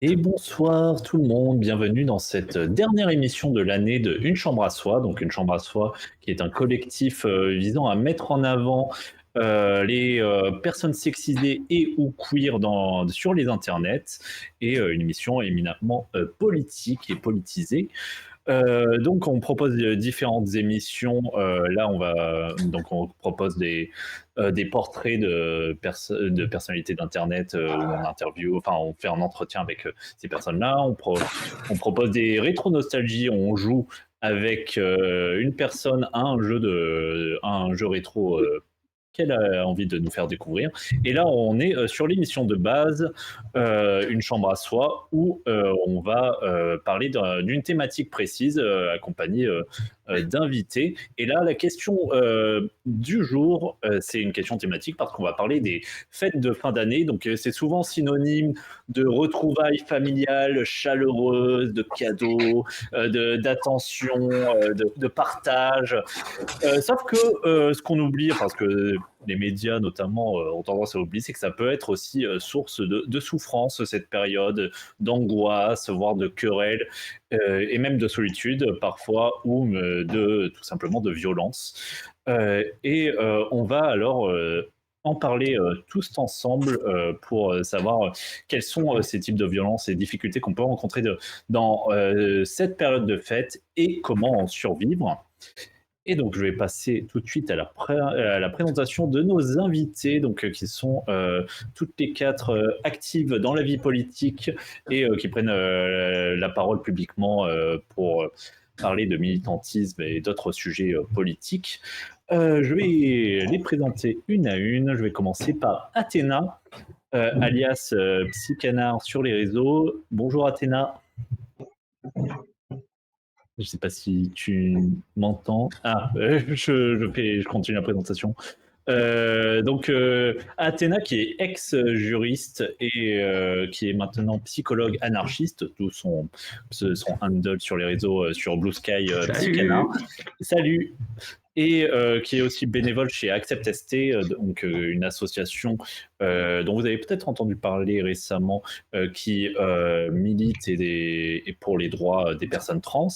Et bonsoir tout le monde, bienvenue dans cette dernière émission de l'année de Une Chambre à Soi. Donc Une Chambre à Soi qui est un collectif visant à mettre en avant les personnes sexisées et ou queer sur les internets et une émission éminemment politique et politisée. Donc on propose différentes émissions. Là on propose des portraits de personnalités d'internet où on interview, enfin on fait un entretien avec ces personnes-là. On propose des rétro nostalgies. On joue avec une personne à un jeu rétro qu'elle a envie de nous faire découvrir. Et là, on est sur l'émission de base, Une chambre à soi, où on va parler d'une thématique précise, accompagnée d'invités. Et là, la question du jour, c'est une question thématique parce qu'on va parler des fêtes de fin d'année. Donc, c'est souvent synonyme de retrouvailles familiales chaleureuses, de cadeaux, d'attention, de partage. Sauf que ce qu'on oublie, parce que les médias notamment ont tendance à oublier, c'est que ça peut être aussi source de souffrance, cette période, d'angoisse, voire de querelles, et même de solitude parfois, ou tout simplement de violence. On va alors en parler tous ensemble pour savoir quels sont ces types de violences et difficultés qu'on peut rencontrer dans cette période de fête et comment en survivre. Et donc, je vais passer tout de suite à la présentation de nos invités, donc, qui sont toutes les quatre actives dans la vie politique et qui prennent la parole publiquement pour parler de militantisme et d'autres sujets politiques. Je vais les présenter une à une. Je vais commencer par Athéna, alias Psycanard sur les réseaux. Bonjour Athéna. Je ne sais pas si tu m'entends. Ah, je continue la présentation. Athéna, qui est ex-juriste et qui est maintenant psychologue anarchiste, d'où son handle sur les réseaux, sur Blue Sky Psycana. Salut. Et qui est aussi bénévole chez Accept ST, donc une association dont vous avez peut-être entendu parler récemment, qui milite et pour les droits des personnes trans.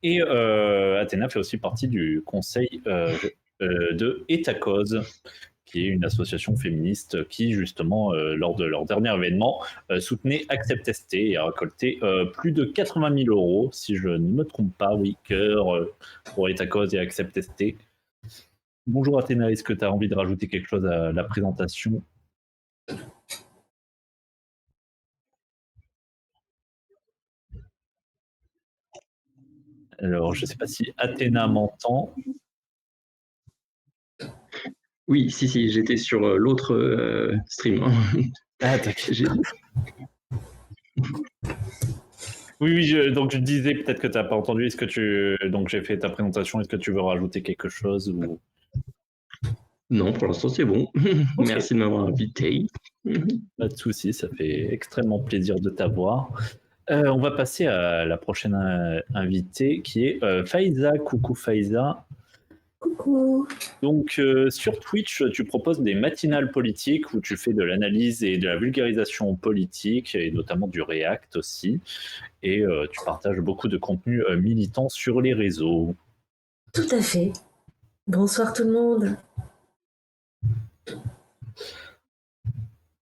Et Athéna fait aussi partie du conseil de Et ta cause, qui est une association féministe qui, justement, lors de leur dernier événement, soutenait Accept ST et a récolté plus de 80 000 €, si je ne me trompe pas, oui, cœur pour Et ta cause et Accept ST. Bonjour Athéna, est-ce que tu as envie de rajouter quelque chose à la présentation? Alors, je ne sais pas si Athéna m'entend. Oui, si, j'étais sur l'autre stream. Ah, t'inquiète. Oui, donc je disais peut-être que tu n'as pas entendu. Donc j'ai fait ta présentation. Est-ce que tu veux rajouter quelque chose ou... Non, pour l'instant c'est bon. Okay. Merci de m'avoir invité. Pas de souci, ça fait extrêmement plaisir de t'avoir. On va passer à la prochaine invitée qui est Faiza. Coucou Faiza. Coucou. Donc sur Twitch, tu proposes des matinales politiques où tu fais de l'analyse et de la vulgarisation politique et notamment du React aussi. Et tu partages beaucoup de contenu militant sur les réseaux. Tout à fait. Bonsoir tout le monde.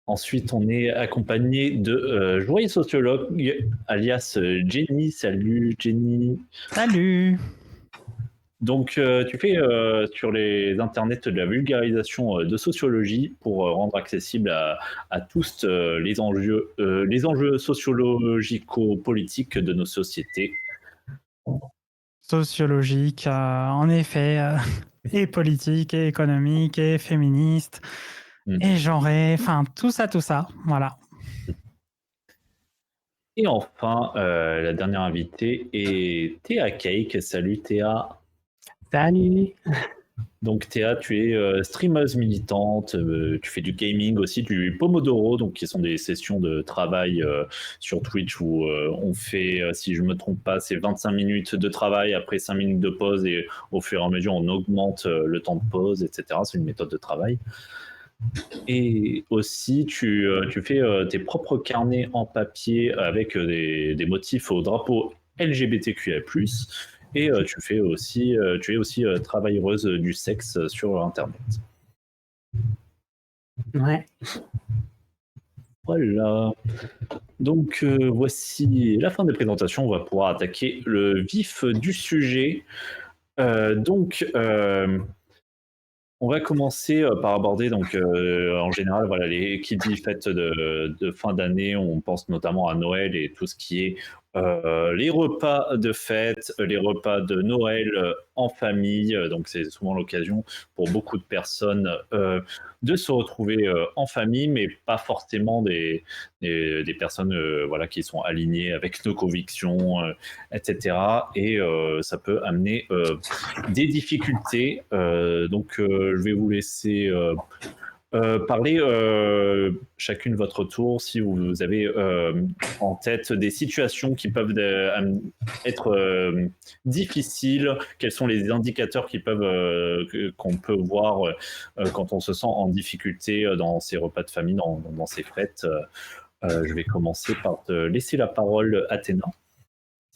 Ensuite, on est accompagné de Joyeux Sociologue, alias Jenny. Salut Jenny. Salut. Donc, tu fais sur les internets de la vulgarisation de sociologie pour rendre accessible à tous les enjeux sociologico-politiques de nos sociétés. Sociologique, en effet, et politique, et économique, et féministe, et genré, enfin tout ça, voilà. Et enfin, la dernière invitée est Théa Cake. Salut Théa. Salut. Donc Théa, tu es streameuse militante, tu fais du gaming aussi, du Pomodoro, donc qui sont des sessions de travail sur Twitch où on fait, si je ne me trompe pas, c'est 25 minutes de travail, après 5 minutes de pause et au fur et à mesure on augmente le temps de pause, etc. C'est une méthode de travail. Et aussi, tu fais tes propres carnets en papier avec des motifs au drapeau LGBTQIA+. Et tu es aussi travailleuse du sexe sur Internet. Ouais. Voilà. Donc voici la fin des présentations. On va pouvoir attaquer le vif du sujet. On va commencer par aborder, donc, en général, voilà, qui dit fête de fin d'année, on pense notamment à Noël et tout ce qui est les repas de fête, les repas de Noël en famille. Donc, c'est souvent l'occasion pour beaucoup de personnes de se retrouver en famille, mais pas forcément des personnes voilà, qui sont alignées avec nos convictions, etc. Et ça peut amener des difficultés. Je vais vous laisser parler chacune votre tour si vous avez en tête des situations qui peuvent être difficiles. Quels sont les indicateurs qu'on peut voir quand on se sent en difficulté dans ces repas de famille, dans ces fêtes. Je vais commencer par te laisser la parole, Athéna,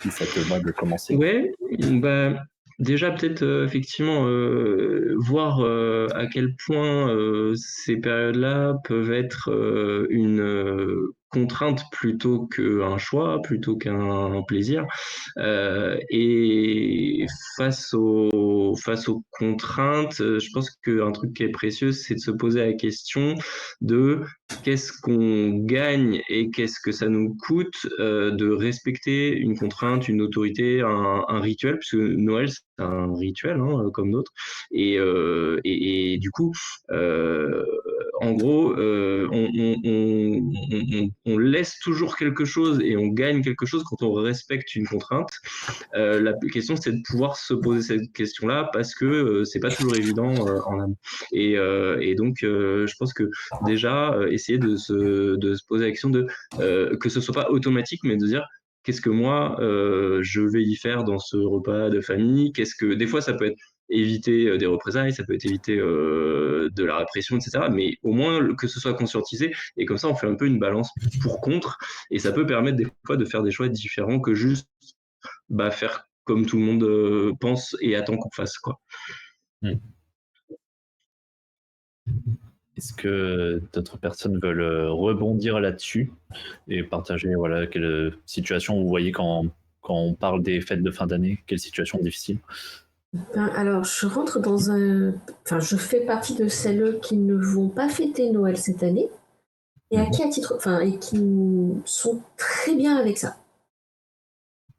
si ça te va de commencer. Ouais, bah, déjà peut-être effectivement voir à quel point ces périodes-là peuvent être une contrainte plutôt qu'un choix, plutôt qu'un plaisir. Et face aux contraintes, je pense qu'un truc qui est précieux, c'est de se poser la question de qu'est-ce qu'on gagne et qu'est-ce que ça nous coûte de respecter une contrainte, une autorité, un rituel, puisque Noël, c'est un rituel hein, comme d'autres. Et du coup, en gros, on laisse toujours quelque chose et on gagne quelque chose quand on respecte une contrainte. La question, c'est de pouvoir se poser cette question-là parce que c'est pas toujours évident en amont. Et donc, je pense que déjà, essayer de se poser la question de que ce soit pas automatique, mais de dire qu'est-ce que moi je vais y faire dans ce repas de famille. Qu'est-ce que des fois ça peut être éviter des représailles, ça peut être éviter de la répression, etc. Mais au moins que ce soit conscientisé et comme ça on fait un peu une balance pour contre et ça peut permettre des fois de faire des choix différents que juste faire comme tout le monde pense et attend qu'on fasse quoi. Est-ce que d'autres personnes veulent rebondir là-dessus et partager voilà, quelle situation vous voyez quand on parle des fêtes de fin d'année? Quelle situation difficile? Alors, je rentre je fais partie de celles qui ne vont pas fêter Noël cette année et et qui sont très bien avec ça.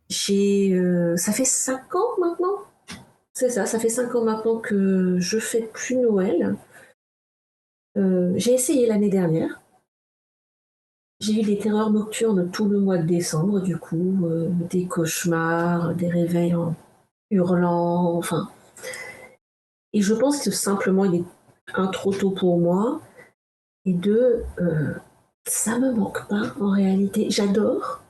Ça fait 5 ans maintenant. C'est ça fait 5 ans maintenant que je fête plus Noël. J'ai essayé l'année dernière. J'ai eu des terreurs nocturnes tout le mois de décembre, du coup, des cauchemars, des réveils en hurlant, enfin. Et je pense que simplement, il est trop tôt pour moi. Et deux, ça me manque pas en réalité. J'adore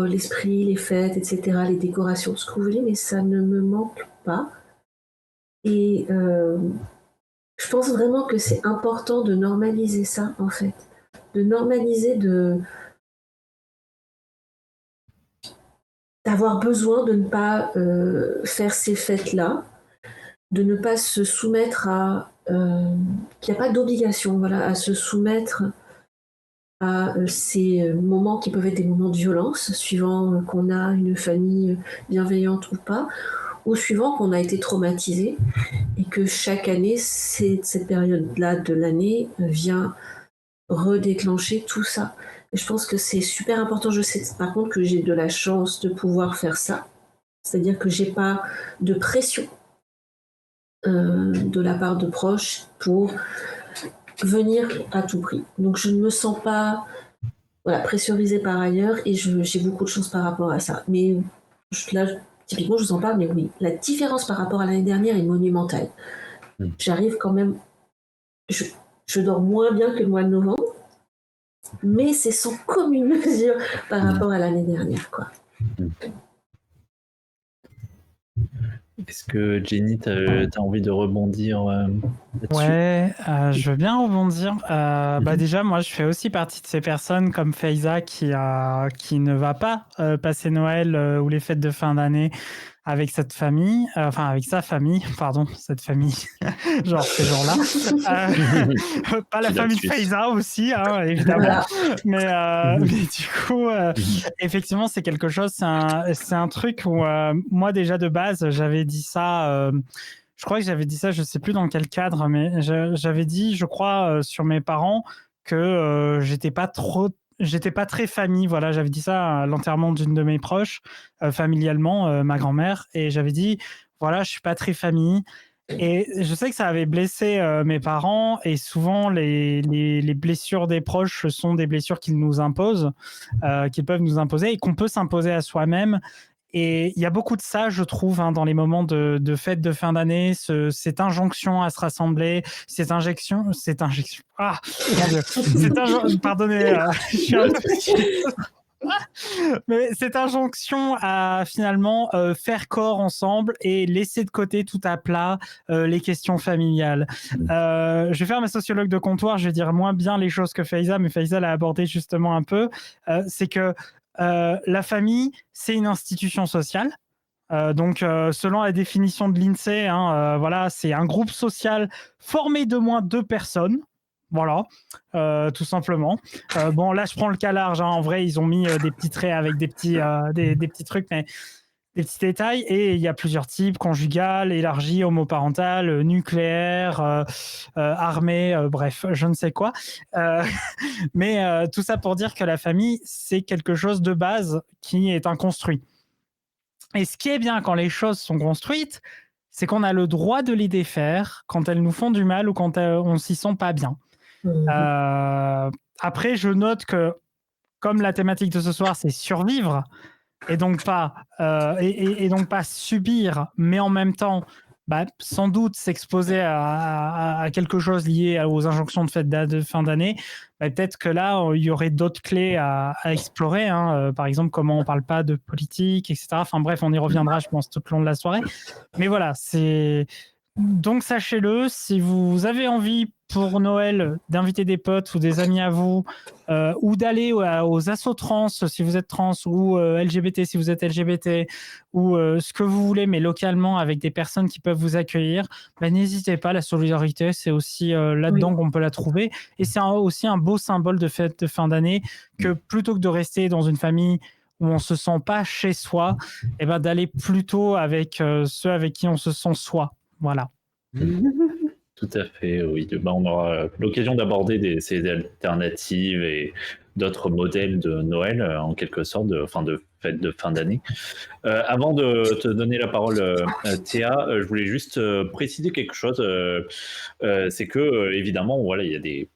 l'esprit, les fêtes, etc., les décorations, ce que vous voulez, mais ça ne me manque pas. Et je pense vraiment que c'est important de normaliser ça, en fait. De normaliser d'avoir besoin de ne pas faire ces fêtes-là, de ne pas se soumettre à... qu'il n'y a pas d'obligation, voilà, à se soumettre à ces moments qui peuvent être des moments de violence, suivant qu'on a une famille bienveillante ou pas, ou suivant qu'on a été traumatisé, et que chaque année, cette période-là de l'année vient redéclencher tout ça. Et je pense que c'est super important. Je sais par contre que j'ai de la chance de pouvoir faire ça, c'est-à-dire que j'ai pas de pression de la part de proches pour venir à tout prix. Donc je ne me sens pas pressurisée par ailleurs et j'ai beaucoup de chance par rapport à ça. Mais là, typiquement, je vous en parle, mais oui, la différence par rapport à l'année dernière est monumentale. J'arrive quand même... Je dors moins bien que le mois de novembre, mais c'est sans commune mesure par rapport à l'année dernière, quoi. Est-ce que Jenny, t'as envie de rebondir là-dessus? Ouais, je veux bien rebondir. Déjà, moi, je fais aussi partie de ces personnes comme Faiza qui ne va pas passer Noël ou les fêtes de fin d'année avec cette famille, enfin avec sa famille, pardon, cette famille, genre ces gens-là. Pas la Qui famille de lapsus. Faiza aussi, hein, évidemment. Voilà. Mais du coup, effectivement, c'est quelque chose, c'est un truc où moi déjà de base, j'avais dit ça. Je crois que j'avais dit ça, je sais plus dans quel cadre, mais j'avais dit, je crois, sur mes parents que j'étais pas très famille. Voilà, j'avais dit ça à l'enterrement d'une de mes proches, familialement, ma grand-mère, et j'avais dit, voilà, je suis pas très famille. Et je sais que ça avait blessé mes parents, et souvent les blessures des proches sont des blessures qu'ils nous imposent, qu'ils peuvent nous imposer et qu'on peut s'imposer à soi-même. Et il y a beaucoup de ça, je trouve, hein, dans les moments de fête de fin d'année, cette injonction à se rassembler, cette injection, ah, mon Dieu, pardonnez, je suis un peu mais cette injonction à finalement faire corps ensemble et laisser de côté tout à plat les questions familiales. Je vais faire ma sociologue de comptoir, je vais dire moins bien les choses que Faiza, mais Faiza l'a abordé justement un peu. C'est que la famille, c'est une institution sociale. Donc, selon la définition de l'INSEE, hein, voilà, c'est un groupe social formé d'au moins 2 personnes. Voilà, tout simplement. Bon, là, je prends le cas large, hein. En vrai, ils ont mis des petits traits avec des petits trucs, mais des petits détails. Et il y a plusieurs types: conjugal, élargi, homoparental, nucléaire, armé, bref, je ne sais quoi. Mais tout ça pour dire que la famille, c'est quelque chose de base qui est un construit. Et ce qui est bien quand les choses sont construites, c'est qu'on a le droit de les défaire quand elles nous font du mal ou quand on s'y sent pas bien. Après, je note que comme la thématique de ce soir, c'est survivre et donc pas subir, mais en même temps, sans doute s'exposer à quelque chose lié aux injonctions de fête de fin d'année. Peut-être que là, il y aurait d'autres clés à explorer, hein. Par exemple, comment on parle pas de politique, etc. Enfin bref, on y reviendra, je pense, tout au long de la soirée. Mais voilà, c'est donc sachez-le, si vous avez envie pour Noël d'inviter des potes ou des amis à vous, ou d'aller aux assos trans si vous êtes trans, ou LGBT si vous êtes LGBT, ou ce que vous voulez, mais localement avec des personnes qui peuvent vous accueillir, n'hésitez pas, la solidarité, c'est aussi là-dedans qu'on peut la trouver. Et c'est aussi un beau symbole de fête de fin d'année que plutôt que de rester dans une famille où on se sent pas chez soi, d'aller plutôt avec ceux avec qui on se sent soi. Voilà. Tout à fait, oui. On aura l'occasion d'aborder ces alternatives et d'autres modèles de Noël, en quelque sorte, de fête de fin d'année. Avant de te donner la parole, Théa, je voulais juste préciser quelque chose. C'est que, évidemment, voilà, il y a des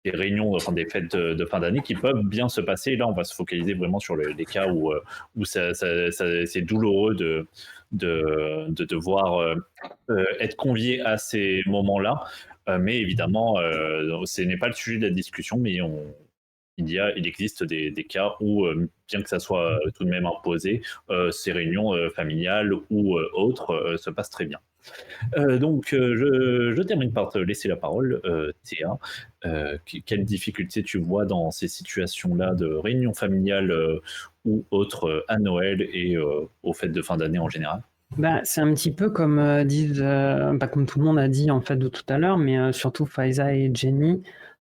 réunions, enfin des fêtes de fin d'année qui peuvent bien se passer. Là, on va se focaliser vraiment sur les cas où c'est douloureux de devoir être convié à ces moments-là. Mais évidemment, ce n'est pas le sujet de la discussion, mais il existe des cas où, bien que ça soit tout de même imposé, ces réunions familiales ou autres se passent très bien. Donc, je termine par te laisser la parole, Théa. Quelles difficultés tu vois dans ces situations-là de réunion familiale ou autres à Noël et aux fêtes de fin d'année en général? C'est un petit peu comme comme tout le monde a dit en fait de tout à l'heure, mais surtout Faiza et Jenny.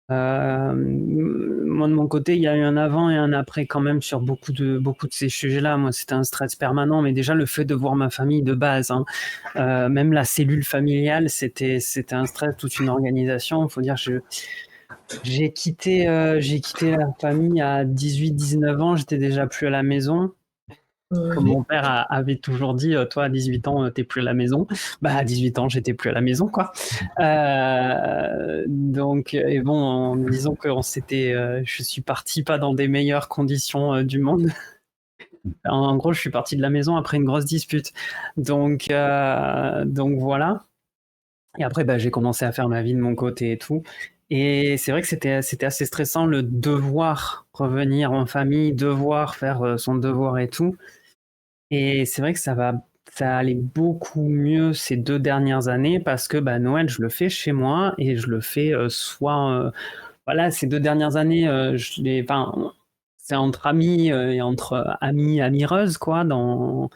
Moi de mon côté, il y a eu un avant et un après quand même sur beaucoup de ces sujets-là. Moi, c'était un stress permanent, mais déjà le fait de voir ma famille de base, hein, même la cellule familiale, c'était un stress, toute une organisation. Il faut dire, j'ai quitté la famille à 18-19 ans, j'étais déjà plus à la maison. Comme mon père avait toujours dit, toi à 18 ans, t'es plus à la maison. À 18 ans, j'étais plus à la maison, quoi. Donc, et bon, disons que je suis parti pas dans des meilleures conditions du monde. En gros, je suis parti de la maison après une grosse dispute. Donc voilà. Et après, j'ai commencé à faire ma vie de mon côté et tout. Et c'est vrai que c'était assez stressant, le devoir revenir en famille, devoir faire son devoir et tout. Et c'est vrai que ça va ça allait beaucoup mieux ces 2 dernières années parce que Noël, je le fais chez moi et je le fais soit. Voilà, ces 2 dernières années, c'est entre amis et entre amis amireuses, quoi, dans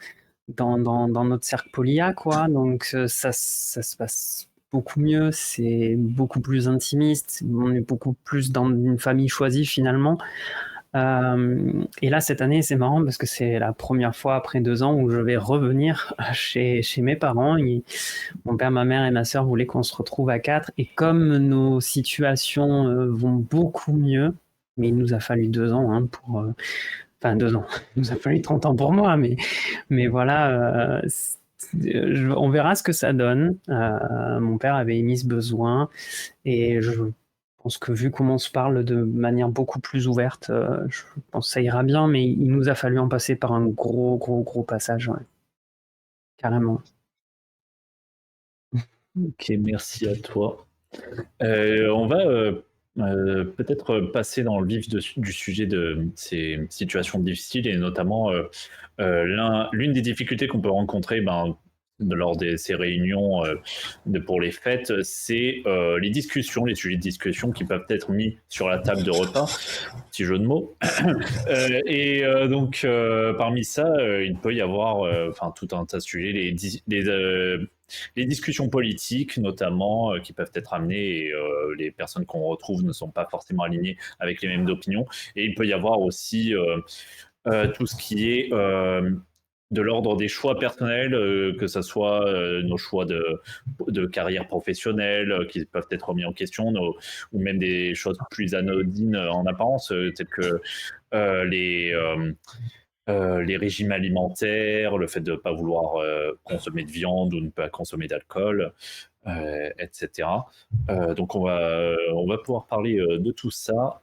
notre cercle polia, quoi. Donc ça se passe beaucoup mieux, c'est beaucoup plus intimiste, on est beaucoup plus dans une famille choisie finalement. Et là, cette année, c'est marrant parce que c'est la première fois après 2 ans où je vais revenir chez mes parents. Mon père, ma mère et ma sœur voulaient qu'on se retrouve à 4. Et comme nos situations vont beaucoup mieux, mais il nous a fallu 2 ans pour... Enfin, 2 ans. Il nous a fallu 30 ans pour moi, mais voilà, on verra ce que ça donne. Mon père avait émis ce besoin et je pense que vu comment on se parle de manière beaucoup plus ouverte, je pense que ça ira bien, mais il nous a fallu en passer par un gros passage, ouais. Carrément. Ok, merci à toi. On va peut-être passer dans le vif du sujet de ces situations difficiles et notamment l'une des difficultés qu'on peut rencontrer lors de ces réunions pour les fêtes, c'est les discussions, les sujets de discussion qui peuvent être mis sur la table de repas, petit jeu de mots. Donc parmi ça, il peut y avoir tout un tas de sujets, les discussions politiques notamment qui peuvent être amenées et les personnes qu'on retrouve ne sont pas forcément alignées avec les mêmes opinions. Et il peut y avoir aussi tout ce qui est de l'ordre des choix personnels, que ce soit nos choix de carrière professionnelle qui peuvent être remis en question, ou même des choses plus anodines en apparence, telles que les régimes alimentaires, le fait de ne pas vouloir consommer de viande ou ne pas consommer d'alcool, etc. Donc on va pouvoir parler de tout ça.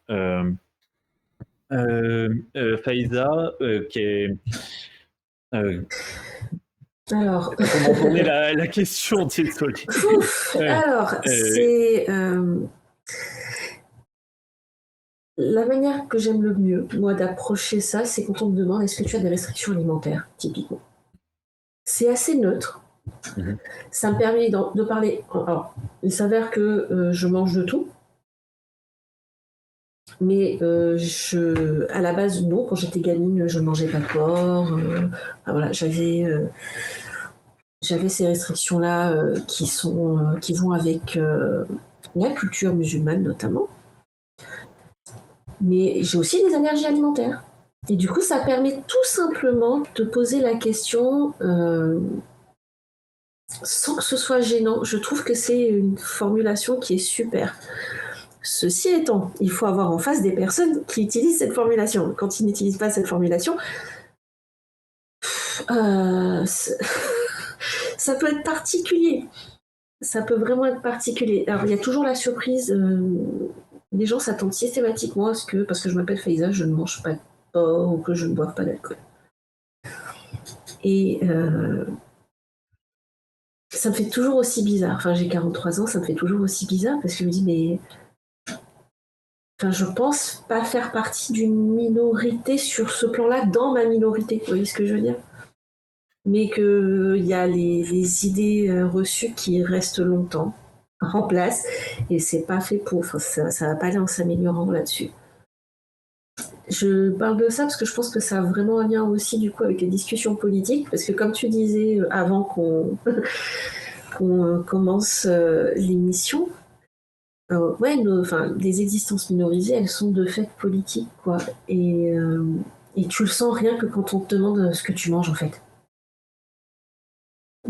Faiza, qui est... Alors, comment tourner la question, désolé. alors, c'est la manière que j'aime le mieux, moi, d'approcher ça, c'est quand on me demande est-ce que tu as des restrictions alimentaires, typiquement. C'est assez neutre. Ça me permet de parler. Alors, il s'avère que je mange de tout. Mais à la base, non, quand j'étais gamine, je ne mangeais pas de porc. Voilà, j'avais ces restrictions-là qui vont avec la culture musulmane notamment. Mais j'ai aussi des allergies alimentaires. Et du coup, ça permet tout simplement de poser la question sans que ce soit gênant. Je trouve que c'est une formulation qui est super. Ceci étant, il faut avoir en face des personnes qui utilisent cette formulation. Quand ils n'utilisent pas cette formulation, ça peut être particulier. Ça peut vraiment être particulier. Alors, il y a toujours la surprise. Les gens s'attendent systématiquement à ce que, parce que je m'appelle Faiza, je ne mange pas de porc ou que je ne boive pas d'alcool. Et ça me fait toujours aussi bizarre. Enfin, j'ai 43 ans, ça me fait toujours aussi bizarre parce que je me dis, mais... Enfin, je pense pas faire partie d'une minorité sur ce plan-là, dans ma minorité. Vous voyez ce que je veux dire? Mais qu'il y a les idées reçues qui restent longtemps en place et c'est pas fait pour. Enfin, ça va pas aller en s'améliorant là-dessus. Je parle de ça parce que je pense que ça a vraiment un lien aussi du coup avec les discussions politiques, parce que comme tu disais avant qu'on commence l'émission, les existences minorisées, elles sont de fait politiques, quoi. Et tu le sens rien que quand on te demande ce que tu manges, en fait.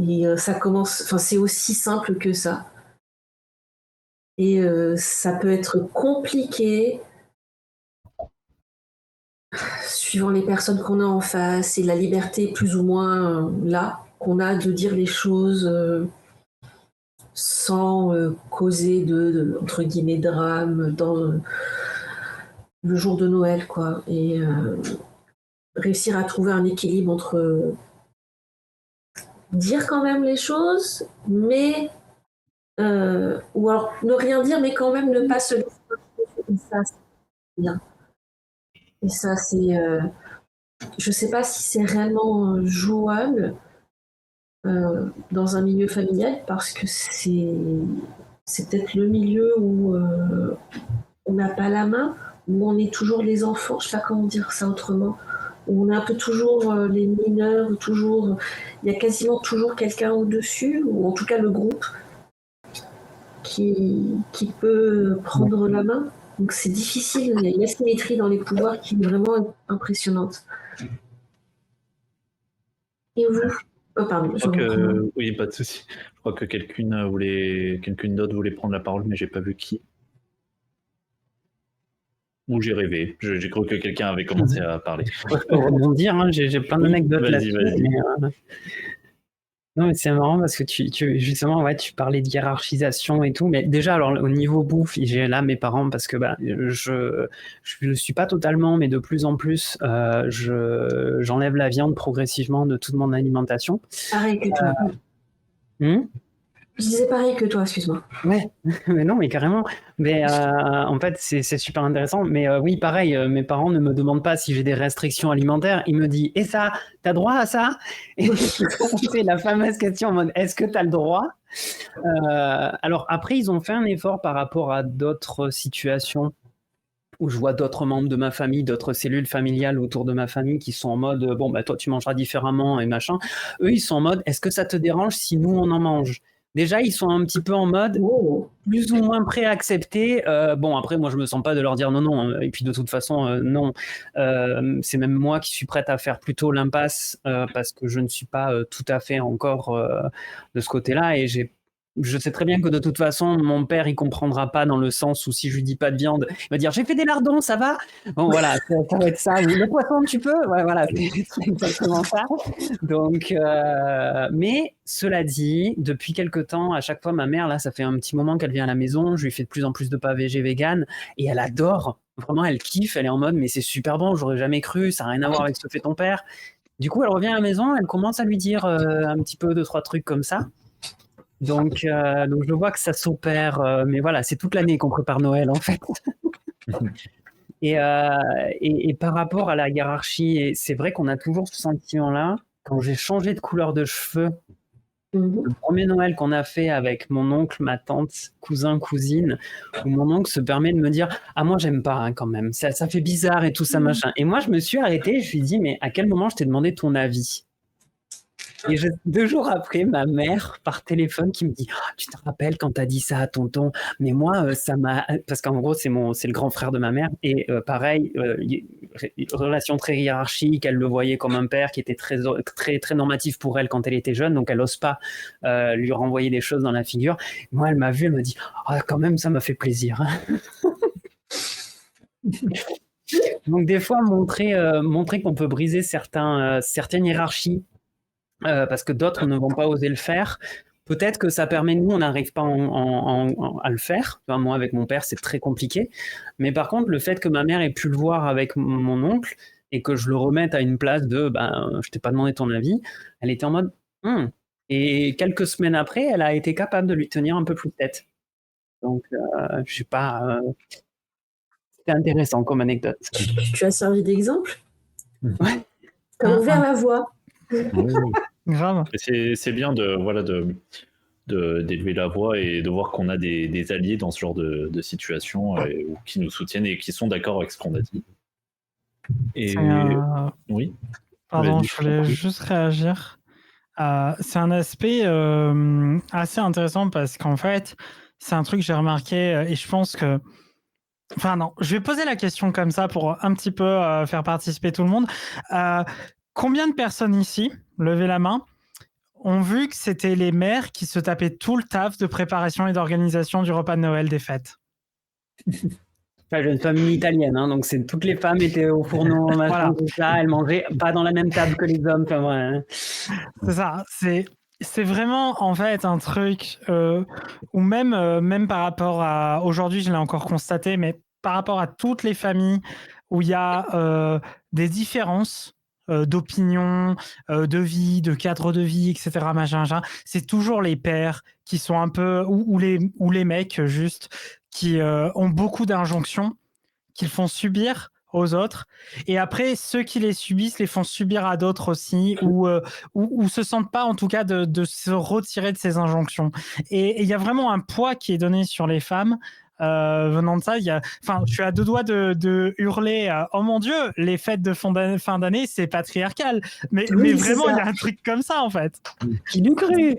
Et ça commence... Enfin, c'est aussi simple que ça. Et ça peut être compliqué suivant les personnes qu'on a en face et la liberté plus ou moins là qu'on a de dire les choses sans causer de entre guillemets drame dans le jour de Noël, quoi. Et réussir à trouver un équilibre entre dire quand même les choses, mais ou alors ne rien dire, mais quand même ne pas se laisser. Et ça, c'est bien. Et ça, c'est... je sais pas si c'est réellement jouable, dans un milieu familial parce que c'est peut-être le milieu où on n'a pas la main, où on est toujours les enfants, je ne sais pas comment dire ça autrement, où on est un peu toujours les mineurs, il y a quasiment toujours quelqu'un au-dessus, ou en tout cas le groupe qui peut prendre la main. Donc c'est difficile, il y a une asymétrie dans les pouvoirs qui est vraiment impressionnante. Et vous? Oh, pardon, Oui, pas de souci. Je crois que quelqu'une d'autre voulait prendre la parole, mais j'ai pas vu qui. Ou j'ai rêvé. J'ai cru que quelqu'un avait commencé à parler. Je peux rebondir, hein, j'ai plein d'anecdotes Vas-y, là-dessus. vas-y. Non, mais c'est marrant parce que justement, ouais, tu parlais de hiérarchisation et tout. Mais déjà, alors, au niveau bouffe, j'ai là mes parents parce que je suis pas totalement, mais de plus en plus, j'enlève la viande progressivement de toute mon alimentation. Pareil que toi. Je disais pareil que toi, excuse-moi. Ouais, mais non, mais carrément. Mais en fait, c'est super intéressant. Mais oui, pareil, mes parents ne me demandent pas si j'ai des restrictions alimentaires. Ils me disent, et ça, t'as droit à ça? Et c'est la fameuse question en mode, est-ce que t'as le droit? Alors après, ils ont fait un effort par rapport à d'autres situations où je vois d'autres membres de ma famille, d'autres cellules familiales autour de ma famille qui sont en mode, bon, bah toi, tu mangeras différemment et machin. Eux, ils sont en mode, est-ce que ça te dérange si nous, on en mange? Déjà, ils sont un petit peu en mode plus ou moins prêts à accepter. Bon, après, moi, je me sens pas de leur dire non, non. Et puis, de toute façon, non. C'est même moi qui suis prête à faire plutôt l'impasse parce que je ne suis pas tout à fait encore de ce côté-là. Et je sais très bien que de toute façon, mon père, il comprendra pas dans le sens où si je lui dis pas de viande, il va dire j'ai fait des lardons, ça va? Bon, voilà, ça va être ça. Le poisson, tu peux? Ouais, voilà, c'est exactement ça. Donc, mais cela dit, depuis quelque temps, à chaque fois, ma mère, là, ça fait un petit moment qu'elle vient à la maison, je lui fais de plus en plus de pas végé vegan et elle adore. Vraiment, elle kiffe, elle est en mode mais c'est super bon, j'aurais jamais cru, ça n'a rien à voir avec ce que fait ton père. Du coup, elle revient à la maison, elle commence à lui dire un petit peu 2-3 trucs comme ça. Donc je vois que ça s'opère, mais voilà, c'est toute l'année qu'on prépare Noël en fait. Et par rapport à la hiérarchie, c'est vrai qu'on a toujours ce sentiment-là. Quand j'ai changé de couleur de cheveux, le premier Noël qu'on a fait avec mon oncle, ma tante, cousin, cousine, où mon oncle se permet de me dire « Ah, moi, j'aime pas hein, quand même, ça fait bizarre et tout ça, machin. » Et moi, je me suis arrêté, je lui ai dit « Mais à quel moment je t'ai demandé ton avis ?» Et 2 jours après, ma mère, par téléphone, qui me dit oh, « Tu te rappelles quand t'as dit ça à tonton? Mais moi, ça m'a... » Parce qu'en gros, c'est le grand frère de ma mère. Et pareil, relation très hiérarchique. Elle le voyait comme un père qui était très, très, très normatif pour elle quand elle était jeune. Donc, elle n'ose pas lui renvoyer des choses dans la figure. Moi, elle m'a vu, elle m'a dit oh, « Quand même, ça m'a fait plaisir. » Donc, des fois, montrer qu'on peut briser certaines hiérarchies parce que d'autres ne vont pas oser le faire. Peut-être que ça permet, nous, on n'arrive pas à le faire. Enfin, moi, avec mon père, c'est très compliqué. Mais par contre, le fait que ma mère ait pu le voir avec mon oncle et que je le remette à une place de je t'ai pas demandé ton avis, elle était en mode Et quelques semaines après, elle a été capable de lui tenir un peu plus de tête. Donc, je sais pas. C'était intéressant comme anecdote. Tu as servi d'exemple? Ouais. Tu as ouvert la voie. Grave. C'est bien d'élever la voix et de voir qu'on a des alliés dans ce genre de situation qui nous soutiennent et qui sont d'accord avec ce qu'on a dit. Et oui. Pardon, je voulais juste réagir. C'est un aspect assez intéressant parce qu'en fait, c'est un truc que j'ai remarqué et je pense que... Enfin non, je vais poser la question comme ça pour un petit peu faire participer tout le monde. Combien de personnes ici, levez la main, ont vu que c'était les mères qui se tapaient tout le taf de préparation et d'organisation du repas de Noël des fêtes? J'ai une famille italienne, hein, donc toutes les femmes étaient au fourneau, machin, tout ça, elles mangeaient pas dans la même table que les hommes. Enfin, ouais. C'est ça, c'est vraiment en fait un truc où même par rapport à... Aujourd'hui, je l'ai encore constaté, mais par rapport à toutes les familles où il y a des différences d'opinion, de vie, de cadre de vie, etc. Machin, c'est toujours les pères qui sont un peu... ou les mecs juste qui ont beaucoup d'injonctions qu'ils font subir aux autres. Et après, ceux qui les subissent les font subir à d'autres aussi, ou se sentent pas, en tout cas, de se retirer de ces injonctions. Et il y a vraiment un poids qui est donné sur les femmes. Venant de ça, je suis à deux doigts de hurler oh mon Dieu, les fêtes de fin d'année, c'est patriarcal. Mais vraiment, il y a un truc comme ça, en fait. Qui l'eût cru?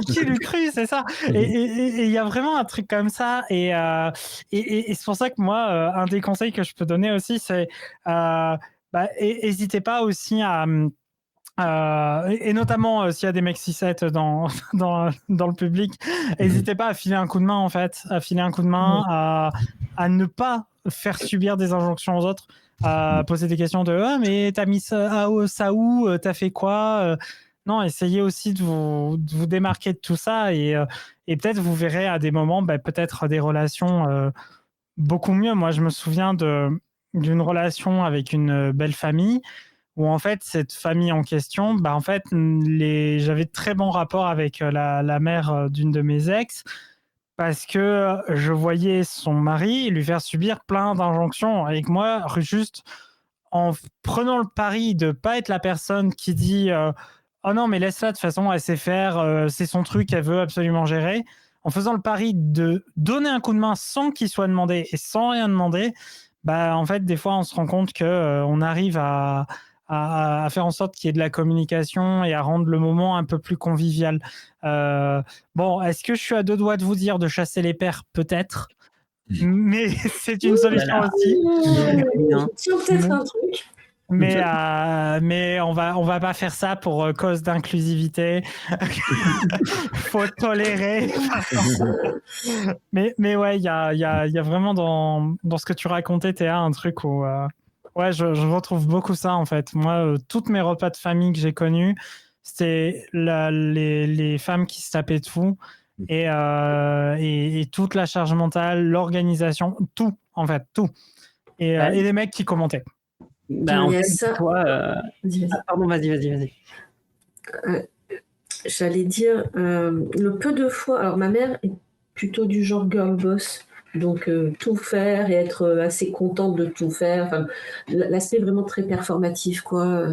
Qui l'eût cru, c'est ça. Et il y a vraiment un truc comme ça. Et c'est pour ça que moi, un des conseils que je peux donner aussi, c'est n'hésitez pas aussi à... et notamment s'il y a des mecs 6-7 dans le public, n'hésitez pas à filer un coup de main, en fait, à ne pas faire subir des injonctions aux autres, à poser des questions de mais t'as mis ça où, t'as fait quoi, non, essayez aussi de vous démarquer de tout ça, et peut-être vous verrez à des moments peut-être des relations beaucoup mieux. Moi, je me souviens d'une relation avec une belle famille, où en fait cette famille en question, en fait j'avais de très bons rapports avec la mère d'une de mes ex, parce que je voyais son mari lui faire subir plein d'injonctions, avec moi, juste en prenant le pari de pas être la personne qui dit oh non mais laisse-la, de toute façon elle sait faire, c'est son truc, elle veut absolument gérer, en faisant le pari de donner un coup de main sans qu'il soit demandé et sans rien demander. En fait, des fois on se rend compte que on arrive à faire en sorte qu'il y ait de la communication et à rendre le moment un peu plus convivial. Bon, est-ce que je suis à deux doigts de vous dire de chasser les pères? Peut-être, mais c'est une solution aussi. Tiens, peut-être un truc. Mais on va pas faire ça pour cause d'inclusivité. Faut tolérer. mais ouais, il y a vraiment dans ce que tu racontais, Théa, un truc où ouais, je retrouve beaucoup ça, en fait. Moi, toutes mes repas de famille que j'ai connus, c'était les femmes qui se tapaient de fou, et toute la charge mentale, l'organisation, tout, en fait, tout. Et les mecs qui commentaient. En fait, ça. toi, Vas-y. pardon, vas-y. J'allais dire, le peu de fois... Alors, ma mère est plutôt du genre girl boss, donc tout faire et être assez contente de tout faire. Enfin, l'aspect vraiment très performatif, quoi.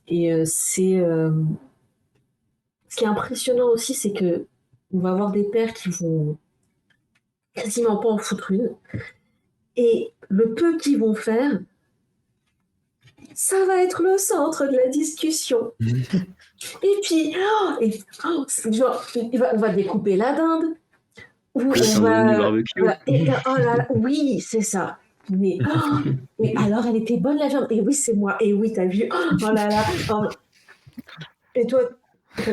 C'est... Ce qui est impressionnant aussi, c'est que on va avoir des pères qui vont quasiment pas en foutre une. Et le peu qu'ils vont faire, ça va être le centre de la discussion. Et puis, on va découper la dinde. Oui, c'est ça. Mais alors, elle était bonne la viande. Et oui, c'est moi. Et oui, t'as vu. Oh là là. Oh. Et toi,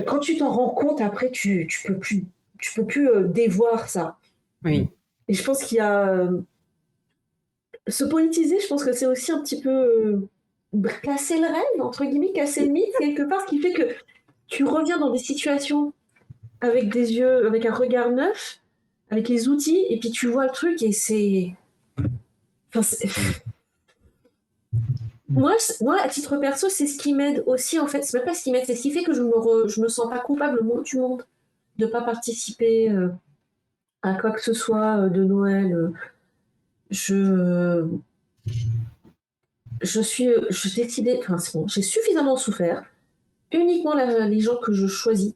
quand tu t'en rends compte, après, tu peux plus dévoir ça. Oui. Et je pense qu'il y a se politiser. Je pense que c'est aussi un petit peu casser le rêve, entre guillemets, casser le mythe quelque part, ce qui fait que tu reviens dans des situations avec des yeux, avec un regard neuf, avec les outils, et puis tu vois le truc et c'est... Moi, à titre perso, c'est ce qui m'aide aussi, en fait. C'est même pas ce qui m'aide, c'est ce qui fait que je me sens pas coupable le moins du monde de pas participer à quoi que ce soit de Noël. J'ai décidé, j'ai suffisamment souffert. Uniquement les gens que je choisis,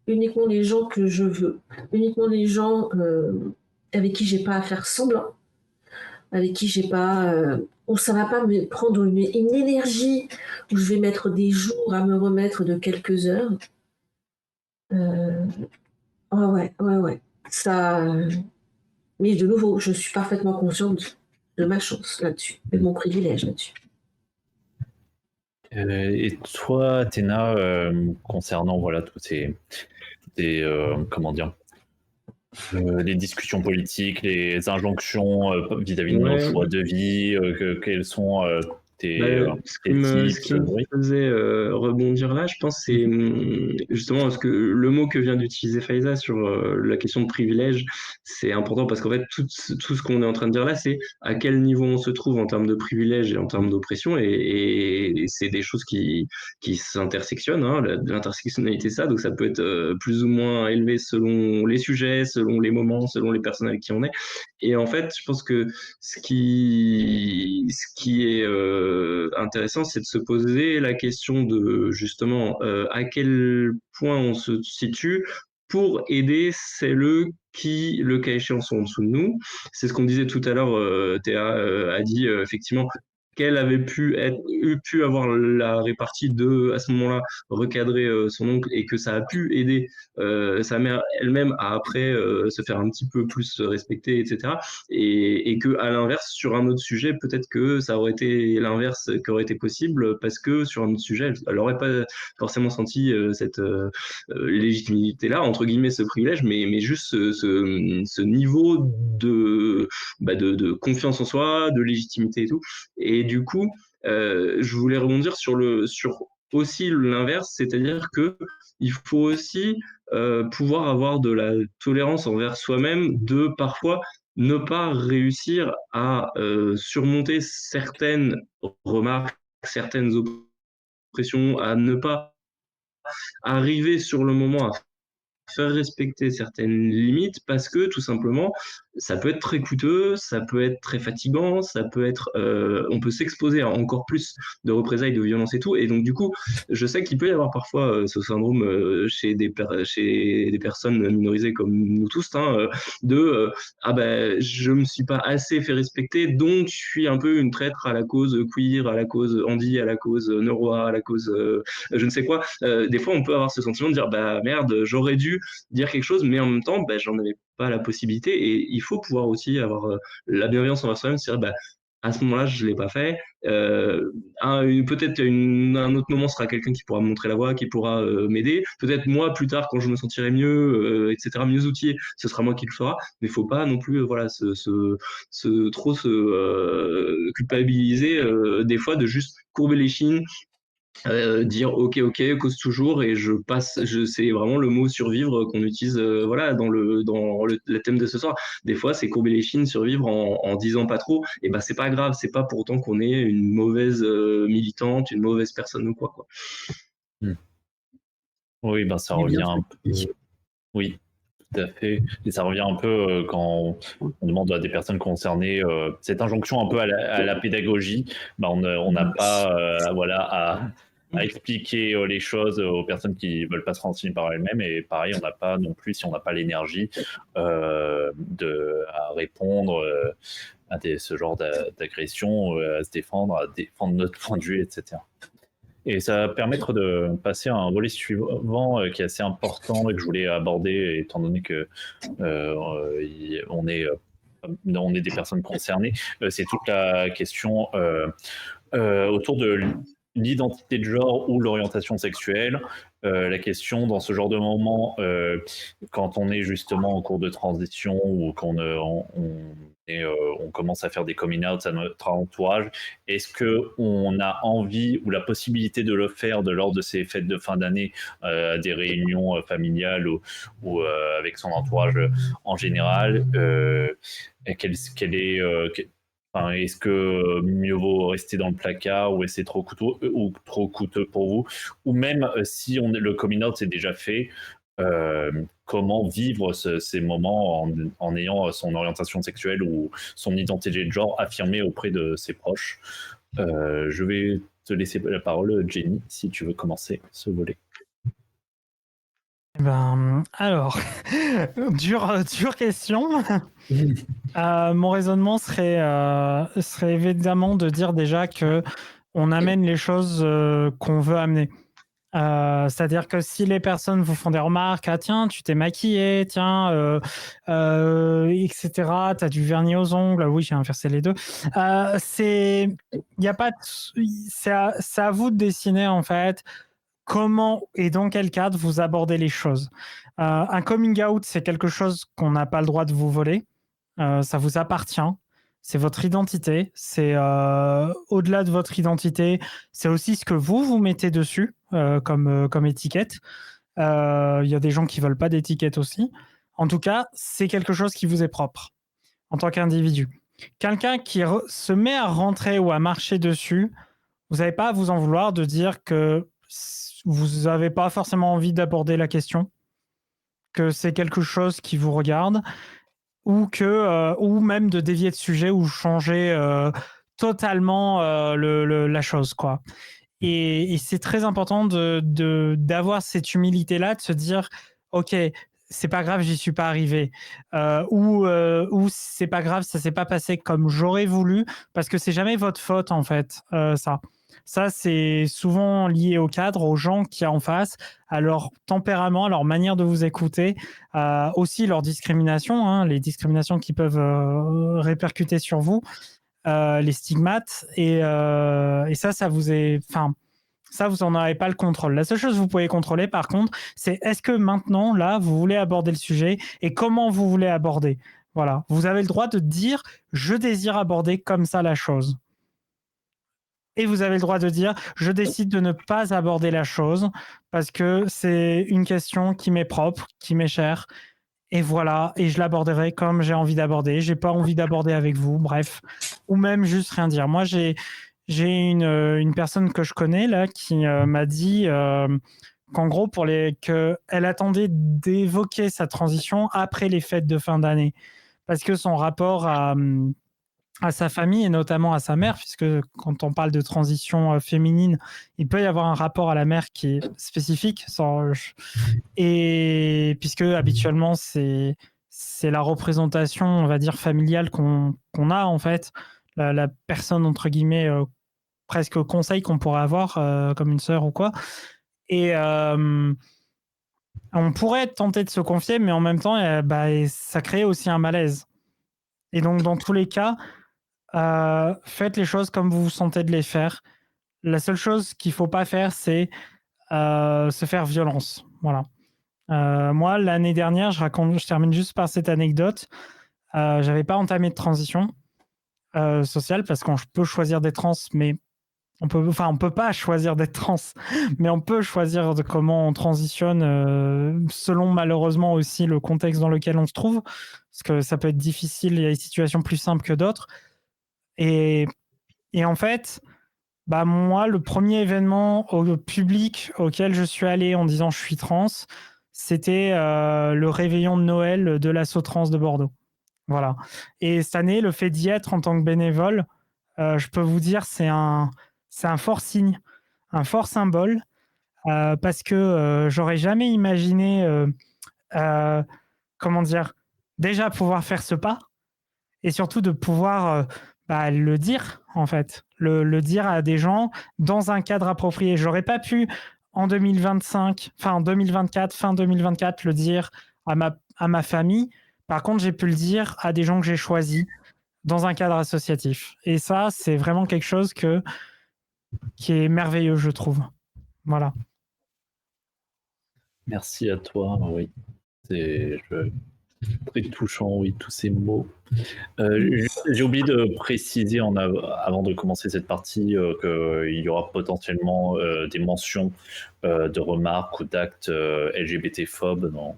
uniquement les gens que je veux, uniquement les gens avec qui j'ai pas à faire semblant, avec qui j'ai pas, où ça va pas me prendre une énergie, où je vais mettre des jours à me remettre de quelques heures. Ouais. Ça. Mais de nouveau, je suis parfaitement consciente de ma chance là-dessus, de mon privilège là-dessus. Et toi, Athéna, concernant tous ces comment dire, les discussions politiques, les injonctions vis-à-vis de nos choix de vie, quels sont ce qui me faisait rebondir là, je pense, c'est justement parce que le mot que vient d'utiliser Faiza sur la question de privilège, c'est important parce qu'en fait, tout ce qu'on est en train de dire là, c'est à quel niveau on se trouve en termes de privilège et en termes d'oppression, et c'est des choses qui s'intersectionnent, hein, l'intersectionnalité, ça, donc ça peut être plus ou moins élevé selon les sujets, selon les moments, selon les personnes avec qui on est. Et en fait, je pense que ce qui qui est intéressant, c'est de se poser la question de justement à quel point on se situe pour aider celles qui, le cas échéant, sont en dessous de nous. C'est ce qu'on disait tout à l'heure, Théa a dit effectivement qu'elle avait pu avoir la répartie de, à ce moment-là, recadrer son oncle et que ça a pu aider sa mère elle-même à après se faire un petit peu plus respecter, etc. Et que à l'inverse, sur un autre sujet, peut-être que ça aurait été l'inverse qui aurait été possible parce que sur un autre sujet, elle n'aurait pas forcément senti cette légitimité-là, entre guillemets, ce privilège, mais juste ce niveau de confiance en soi, de légitimité et tout. Et du coup, je voulais rebondir sur aussi l'inverse, c'est-à-dire que il faut aussi pouvoir avoir de la tolérance envers soi-même, de parfois ne pas réussir à surmonter certaines remarques, certaines oppressions, à ne pas arriver sur le moment à faire respecter certaines limites parce que tout simplement ça peut être très coûteux, ça peut être très fatigant, ça peut être on peut s'exposer à encore plus de représailles, de violences et tout, et donc du coup je sais qu'il peut y avoir parfois ce syndrome chez des personnes minorisées comme nous tous ah ben je me suis pas assez fait respecter donc je suis un peu une traître à la cause queer, à la cause handi, à la cause neuroa, à la cause je ne sais quoi. Des fois on peut avoir ce sentiment de dire bah merde, j'aurais dû dire quelque chose, mais en même temps, bah, j'en avais pas la possibilité. Et il faut pouvoir aussi avoir la bienveillance envers soi-même, c'est-à-dire, bah, à ce moment-là, je l'ai pas fait. Peut-être un autre moment sera quelqu'un qui pourra me montrer la voie, qui pourra m'aider. Peut-être moi, plus tard, quand je me sentirai mieux, etc., mieux outillé, ce sera moi qui le fera. Mais il faut pas non plus, voilà, trop se culpabiliser des fois de juste courber les chines, dire ok cause toujours et je passe, c'est vraiment le mot survivre qu'on utilise voilà dans le thème de ce soir. Des fois c'est courber les chines, survivre en disant pas trop, et ben c'est pas grave, c'est pas pour autant qu'on est une mauvaise militante, une mauvaise personne ou quoi. Oui, ben ça revient un peu. Oui, tout à fait. Et ça revient un peu quand on demande à des personnes concernées cette injonction un peu à la pédagogie. Ben on n'a pas voilà, à expliquer les choses aux personnes qui veulent pas se renseigner par elles-mêmes. Et pareil, on n'a pas non plus, si on n'a pas l'énergie à répondre à ce genre d'agression, à se défendre, à défendre notre point de vue, etc. Et ça va permettre de passer à un volet suivant qui est assez important et que je voulais aborder, étant donné que on est des personnes concernées. C'est toute la question autour de l'identité de genre ou l'orientation sexuelle. La question dans ce genre de moment, quand on est justement en cours de transition ou qu'on on commence à faire des coming out à notre entourage, est-ce qu'on a envie ou la possibilité de le faire lors de ces fêtes de fin d'année, à des réunions familiales ou avec son entourage en général, est-ce que mieux vaut rester dans le placard ou est-ce c'est trop coûteux pour vous, ou même si le coming out est déjà fait, comment vivre ces moments en ayant son orientation sexuelle ou son identité de genre affirmée auprès de ses proches. Je vais te laisser la parole, Jenny, si tu veux commencer ce volet. Alors, dure question. Mon raisonnement serait évidemment de dire déjà que on amène les choses qu'on veut amener. C'est-à-dire que si les personnes vous font des remarques, ah tiens, tu t'es maquillé, tiens, etc., t'as du vernis aux ongles, oui, j'ai inversé les deux. C'est à vous de dessiner en fait comment et dans quel cadre vous abordez les choses. Un coming out, c'est quelque chose qu'on n'a pas le droit de vous voler. Ça vous appartient. C'est votre identité. C'est au-delà de votre identité, c'est aussi ce que vous mettez dessus comme étiquette. Il y a des gens qui veulent pas d'étiquette aussi. En tout cas, c'est quelque chose qui vous est propre en tant qu'individu. Quelqu'un qui se met à rentrer ou à marcher dessus, vous n'avez pas à vous en vouloir de dire que vous n'avez pas forcément envie d'aborder la question, que c'est quelque chose qui vous regarde, ou même de dévier de sujet ou changer totalement la chose, quoi. Et c'est très important d'avoir cette humilité-là, de se dire, ok, c'est pas grave, j'y suis pas arrivé, ou c'est pas grave, ça s'est pas passé comme j'aurais voulu, parce que c'est jamais votre faute en fait. Ça c'est souvent lié au cadre, aux gens qui y a en face, à leur tempérament, à leur manière de vous écouter, aussi leur discrimination, hein, les discriminations qui peuvent répercuter sur vous. Les stigmates et ça vous est, enfin, ça vous en avez pas le contrôle. La seule chose que vous pouvez contrôler par contre, c'est est-ce que maintenant là vous voulez aborder le sujet et comment vous voulez aborder. Voilà, vous avez le droit de dire je désire aborder comme ça la chose. Et vous avez le droit de dire je décide de ne pas aborder la chose parce que c'est une question qui m'est propre, qui m'est chère. Et voilà, et je l'aborderai comme j'ai envie d'aborder. J'ai pas envie d'aborder avec vous, bref. Ou même juste rien dire. Moi, j'ai une personne que je connais là qui m'a dit qu'en gros, qu'elle attendait d'évoquer sa transition après les fêtes de fin d'année. Parce que son rapport à sa famille et notamment à sa mère, puisque quand on parle de transition féminine, il peut y avoir un rapport à la mère qui est spécifique, et puisque habituellement c'est la représentation, on va dire familiale qu'on a en fait, la personne entre guillemets presque conseil qu'on pourrait avoir comme une sœur ou quoi, et on pourrait tenter de se confier, mais en même temps, ça crée aussi un malaise. Et donc dans tous les cas, faites les choses comme vous vous sentez de les faire. La seule chose qu'il ne faut pas faire, c'est se faire violence. Voilà. Moi, l'année dernière, je termine juste par cette anecdote. J'avais pas entamé de transition sociale parce qu'on peut choisir d'être trans, mais on peut pas choisir d'être trans, mais on peut choisir de comment on transitionne selon malheureusement aussi le contexte dans lequel on se trouve, parce que ça peut être difficile, il y a des situations plus simples que d'autres. Et en fait, moi, le premier événement au public auquel je suis allé en disant je suis trans, c'était le réveillon de Noël de l'Asso Trans de Bordeaux. Voilà. Et cette année, le fait d'y être en tant que bénévole, je peux vous dire, c'est un fort signe, un fort symbole, parce que j'aurais jamais imaginé, comment dire, déjà pouvoir faire ce pas, et surtout de pouvoir le dire, en fait, le dire à des gens dans un cadre approprié. J'aurais pas pu en 2025, en 2024, fin 2024, le dire à ma famille. Par contre, j'ai pu le dire à des gens que j'ai choisis dans un cadre associatif. Et ça, c'est vraiment quelque chose qui est merveilleux, je trouve. Voilà. Merci à toi, oui. C'est très touchant, oui, tous ces mots. J'ai oublié de préciser avant de commencer cette partie qu'il y aura potentiellement des mentions de remarques ou d'actes LGBT-phobes. Donc,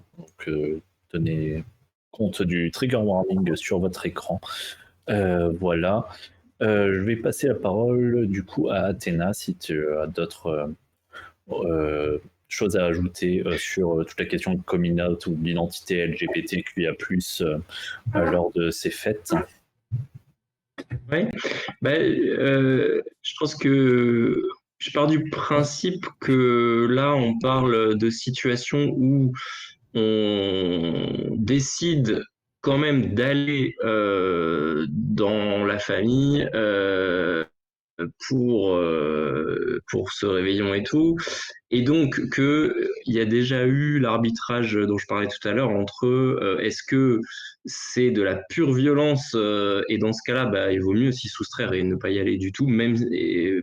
tenez compte du trigger warning sur votre écran. Voilà. Je vais passer la parole du coup à Athéna si tu as d'autres choses à ajouter sur toute la question de coming out ou de l'identité LGBTQIA+, lors de ces fêtes. Oui, je pense que je pars du principe que là, on parle de situations où on décide quand même d'aller dans la famille pour ce réveillon et tout, et donc que il y a déjà eu l'arbitrage dont je parlais tout à l'heure entre est-ce que c'est de la pure violence et dans ce cas-là il vaut mieux s'y soustraire et ne pas y aller du tout, même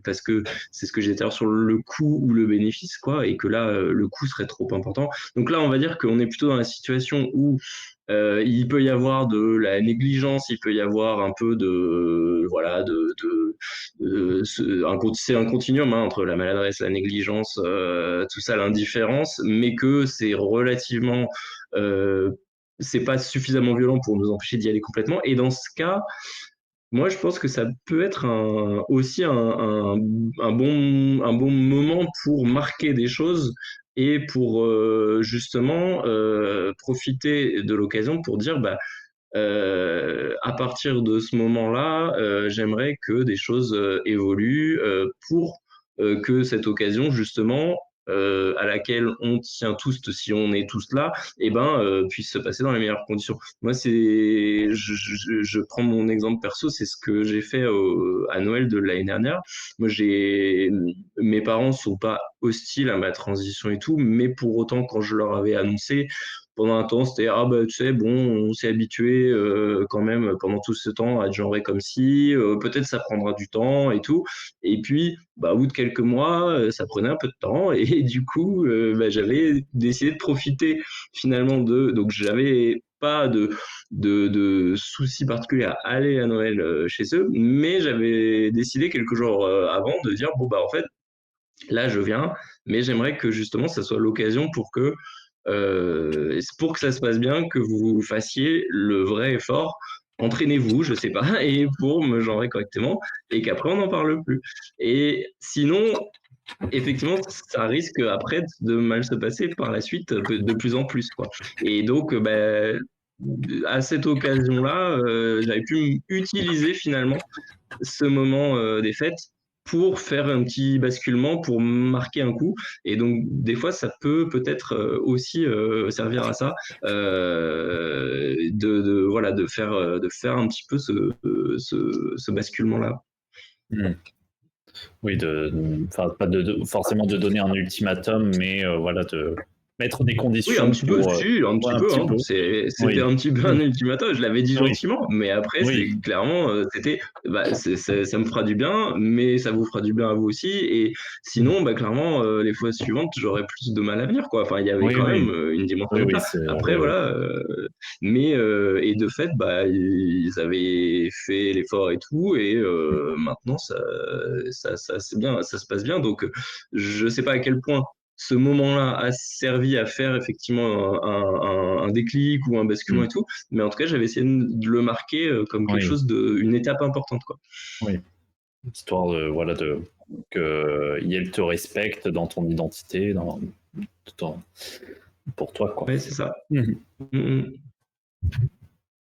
parce que c'est ce que j'ai dit sur le coût ou le bénéfice, quoi, et que là le coût serait trop important. Donc là on va dire qu'on est plutôt dans la situation où il peut y avoir de la négligence, il peut y avoir un peu de voilà c'est un continuum entre la maladresse, la négligence, tout ça, l'indifférence, mais que c'est relativement c'est pas suffisamment violent pour nous empêcher d'y aller complètement. Et dans ce cas, moi, je pense que ça peut être aussi un bon moment pour marquer des choses et pour justement profiter de l'occasion pour dire À partir de ce moment-là, j'aimerais que des choses évoluent pour que cette occasion, justement, à laquelle on tient tous, si on est tous là, puisse se passer dans les meilleures conditions. Moi, je prends mon exemple perso, c'est ce que j'ai fait à Noël de l'année dernière. Moi, mes parents sont pas hostiles à ma transition et tout, mais pour autant, quand je leur avais annoncé, pendant un temps, c'était ah bah tu sais, bon, on s'est habitué quand même pendant tout ce temps à être genré comme si, peut-être ça prendra du temps et tout. Et puis, au bout de quelques mois, ça prenait un peu de temps et du coup, j'avais décidé de profiter finalement donc j'avais pas de soucis particuliers à aller à Noël chez eux, mais j'avais décidé quelques jours avant de dire bon en fait là je viens, mais j'aimerais que justement ça soit l'occasion pour que ça se passe bien, que vous fassiez le vrai effort. Entraînez-vous, je sais pas, et pour me genrer correctement, et qu'après on n'en parle plus. Et sinon, effectivement, ça risque après de mal se passer par la suite, de plus en plus, quoi. Et donc, à cette occasion-là, j'avais pu utiliser finalement ce moment des fêtes pour faire un petit basculement, pour marquer un coup. Et donc, des fois, ça peut-être aussi servir à ça, de faire un petit peu ce basculement-là. Oui, pas forcément de donner un ultimatum, mais voilà, de mettre des conditions. Oui, un petit peu, pour, un petit peu. Hein. C'était un petit peu un ultimatum, je l'avais dit gentiment, mais après, c'est clairement, c'était, ça me fera du bien, mais ça vous fera du bien à vous aussi, et sinon, clairement, les fois suivantes, j'aurais plus de mal à venir, quoi. Enfin, il y avait quand même une dimension de ça. Après, voilà, mais, et de fait, ils avaient fait l'effort et tout, et maintenant, ça c'est bien, ça se passe bien, donc je sais pas à quel point ce moment-là a servi à faire effectivement un déclic ou un basculement et tout, mais en tout cas, j'avais essayé de le marquer comme quelque chose une étape importante, quoi. Oui, histoire qu'elle te respecte dans ton identité, pour toi, quoi. Oui, c'est ça.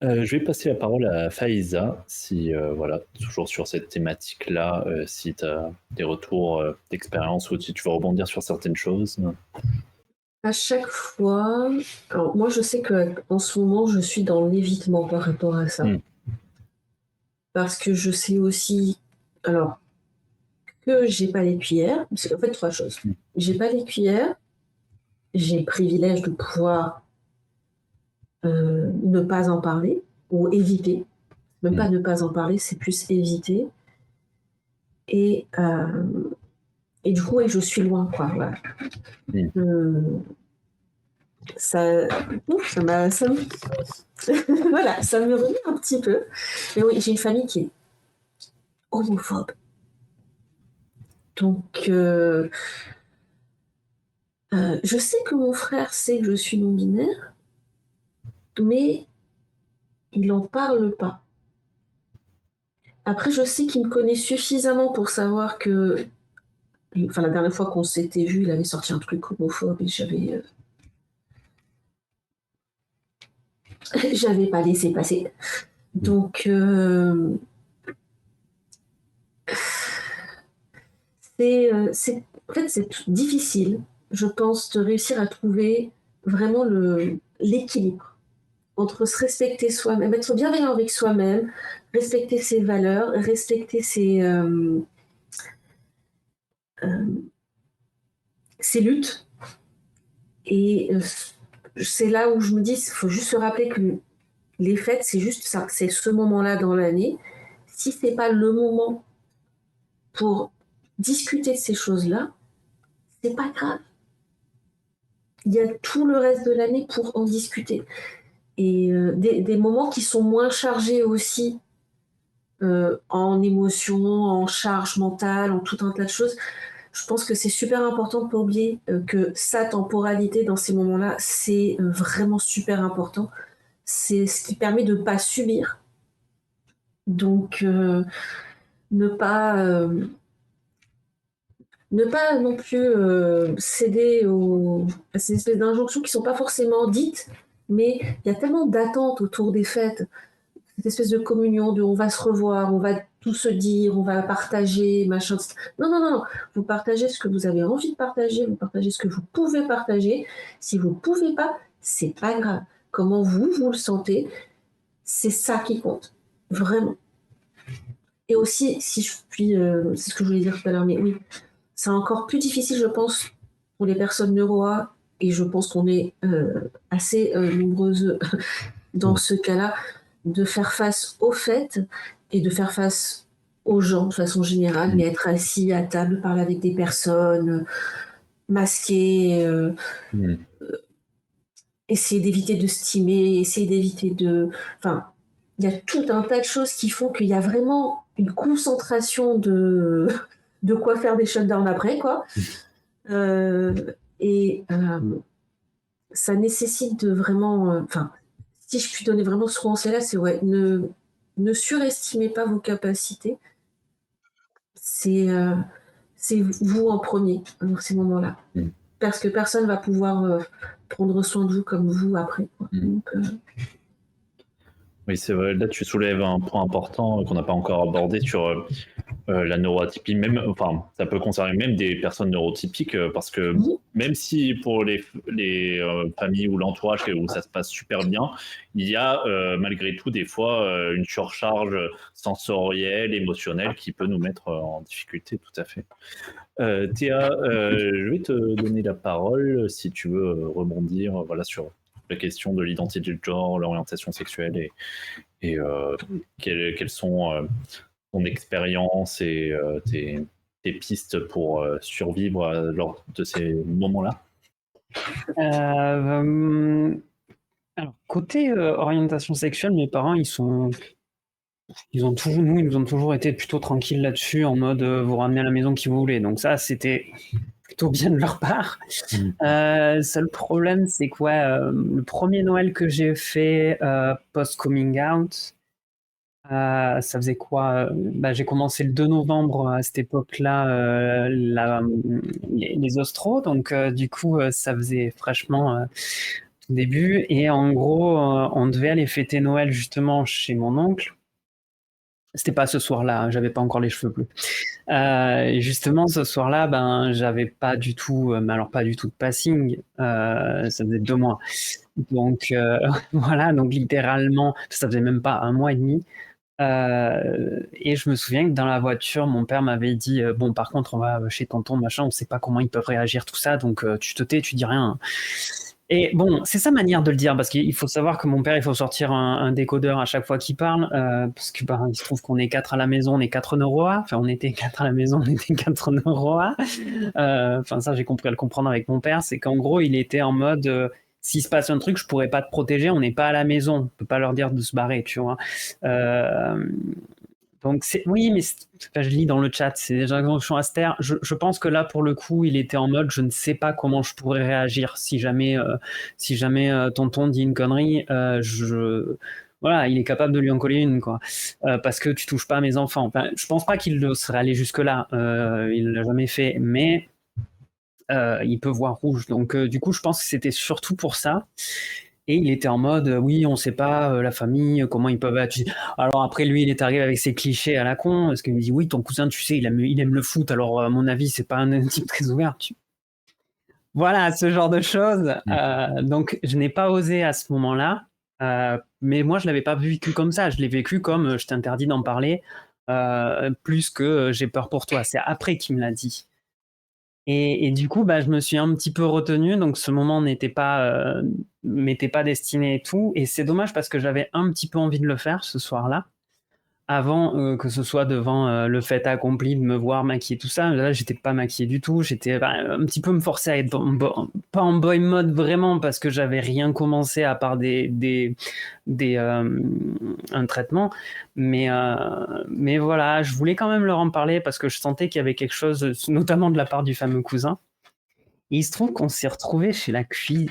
Je vais passer la parole à Faiza, si toujours sur cette thématique-là, si tu as des retours d'expérience ou si tu veux rebondir sur certaines choses. À chaque fois, alors moi je sais qu'en ce moment je suis dans l'évitement par rapport à ça. Parce que je sais aussi, alors, que j'ai pas les cuillères, parce qu'en fait 3 choses. J'ai pas les cuillères, j'ai le privilège de pouvoir ne pas en parler, ou éviter. Même pas ne pas en parler, c'est plus éviter. Et du coup, je suis loin, quoi. Voilà. Ça voilà, ça me remet un petit peu. Mais oui, j'ai une famille qui est homophobe. Donc, je sais que mon frère sait que je suis non-binaire, mais il n'en parle pas. Après, je sais qu'il me connaît suffisamment pour savoir que, la dernière fois qu'on s'était vu, il avait sorti un truc homophobe et j'avais pas laissé passer. Donc, en fait, c'est difficile, je pense, de réussir à trouver vraiment l'équilibre entre se respecter soi-même, être bienveillant avec soi-même, respecter ses valeurs, respecter ses luttes. Et c'est là où je me dis, il faut juste se rappeler que les fêtes, c'est juste ça, c'est ce moment-là dans l'année. Si c'est pas le moment pour discuter de ces choses-là, c'est pas grave. Il y a tout le reste de l'année pour en discuter. Et des moments qui sont moins chargés aussi en émotions, en charge mentale, en tout un tas de choses. Je pense que c'est super important de ne pas oublier que sa temporalité dans ces moments-là, c'est vraiment super important. C'est ce qui permet de ne pas subir. Donc, ne pas non plus céder à ces espèces d'injonctions qui ne sont pas forcément dites, mais il y a tellement d'attentes autour des fêtes, cette espèce de communion, de on va se revoir, on va tout se dire, on va partager, machin. Non, non, non, non. Vous partagez ce que vous avez envie de partager, vous partagez ce que vous pouvez partager. Si vous ne pouvez pas, c'est pas grave. Comment vous le sentez, c'est ça qui compte, vraiment. Et aussi, si je puis, c'est ce que je voulais dire tout à l'heure, mais oui, c'est encore plus difficile, je pense, pour les personnes neuro-A, et je pense qu'on est assez nombreuses dans ce cas-là, de faire face aux fêtes et de faire face aux gens de façon générale, mais être assis à table, parler avec des personnes masquées, essayer d'éviter de stimer, essayer d'éviter de... Enfin, il y a tout un tas de choses qui font qu'il y a vraiment une concentration de quoi faire des shutdowns après, quoi. Ça nécessite de vraiment... Enfin, si je puis donner vraiment ce conseil-là, c'est ouais, ne surestimez pas vos capacités. C'est vous en premier dans ces moments-là. Parce que personne ne va pouvoir prendre soin de vous comme vous après, quoi. Donc, oui, c'est vrai. Là, tu soulèves un point important qu'on n'a pas encore abordé sur la neuroatypie. Même, enfin, ça peut concerner même des personnes neurotypiques parce que même si pour les familles ou l'entourage où ça se passe super bien, il y a malgré tout des fois une surcharge sensorielle, émotionnelle qui peut nous mettre en difficulté, tout à fait. Théa, je vais te donner la parole si tu veux rebondir voilà, sur la question de l'identité de genre, l'orientation sexuelle et quelles sont ton expérience et tes pistes pour survivre lors de ces moments-là. Alors, côté orientation sexuelle, mes parents, ils nous ont toujours été plutôt tranquilles là-dessus, en mode vous ramenez à la maison qui vous voulez. Donc ça, c'était plutôt bien de leur part. Seul problème, c'est que le premier Noël que j'ai fait post-coming out, ça faisait quoi j'ai commencé le 2 novembre à cette époque-là, les ostros, donc du coup, ça faisait fraîchement tout début. Et en gros, on devait aller fêter Noël justement chez mon oncle. C'était pas ce soir-là, j'avais pas encore les cheveux bleus. Et justement, ce soir-là, j'avais pas du tout, mais alors pas du tout de passing. Ça faisait 2 mois. Donc voilà, donc littéralement, ça faisait même pas 1 mois et demi. Et je me souviens que dans la voiture, mon père m'avait dit bon, par contre, on va chez tonton, machin, on sait pas comment ils peuvent réagir, tout ça, donc tu te tais, tu dis rien. Et bon, c'est sa manière de le dire, parce qu'il faut savoir que mon père, il faut sortir un décodeur à chaque fois qu'il parle, parce que il se trouve qu'on est 4 à la maison, on est 4 neuroa. Enfin, on était 4 à la maison, on était 4 neuroa. Enfin, ça, j'ai compris à le comprendre avec mon père, c'est qu'en gros, il était en mode s'il se passe un truc, je pourrais pas te protéger, on n'est pas à la maison, on peut pas leur dire de se barrer, tu vois. Donc oui, mais je lis dans le chat, c'est des injonctions Aster. Je pense que là, pour le coup, il était en mode, je ne sais pas comment je pourrais réagir si jamais tonton dit une connerie. Voilà, il est capable de lui en coller une, quoi. Parce que tu touches pas à mes enfants. Enfin, je pense pas qu'il serait allé jusque là. Il l'a jamais fait, mais il peut voir rouge. Donc du coup, je pense que c'était surtout pour ça. Et il était en mode, oui, on sait pas, la famille, comment ils peuvent être. Alors après, lui, il est arrivé avec ses clichés à la con, parce qu'il me dit, oui, ton cousin, tu sais, il aime le foot, alors à mon avis, c'est pas un type très ouvert. Voilà, ce genre de choses. Donc, je n'ai pas osé à ce moment-là, mais moi, je l'avais pas vécu comme ça. Je l'ai vécu comme, je t'interdis d'en parler, plus que j'ai peur pour toi. C'est après qu'il me l'a dit. Et du coup, je me suis un petit peu retenu, donc ce moment m'était pas destiné et tout. Et c'est dommage parce que j'avais un petit peu envie de le faire ce soir-là, avant que ce soit devant le fait accompli de me voir maquiller, tout ça. Là, j'étais pas maquillée du tout. J'étais un petit peu me forcer à être pas en boy mode vraiment parce que j'avais rien commencé à part un traitement. Mais voilà, je voulais quand même leur en parler parce que je sentais qu'il y avait quelque chose, notamment de la part du fameux cousin. Et il se trouve qu'on s'est retrouvés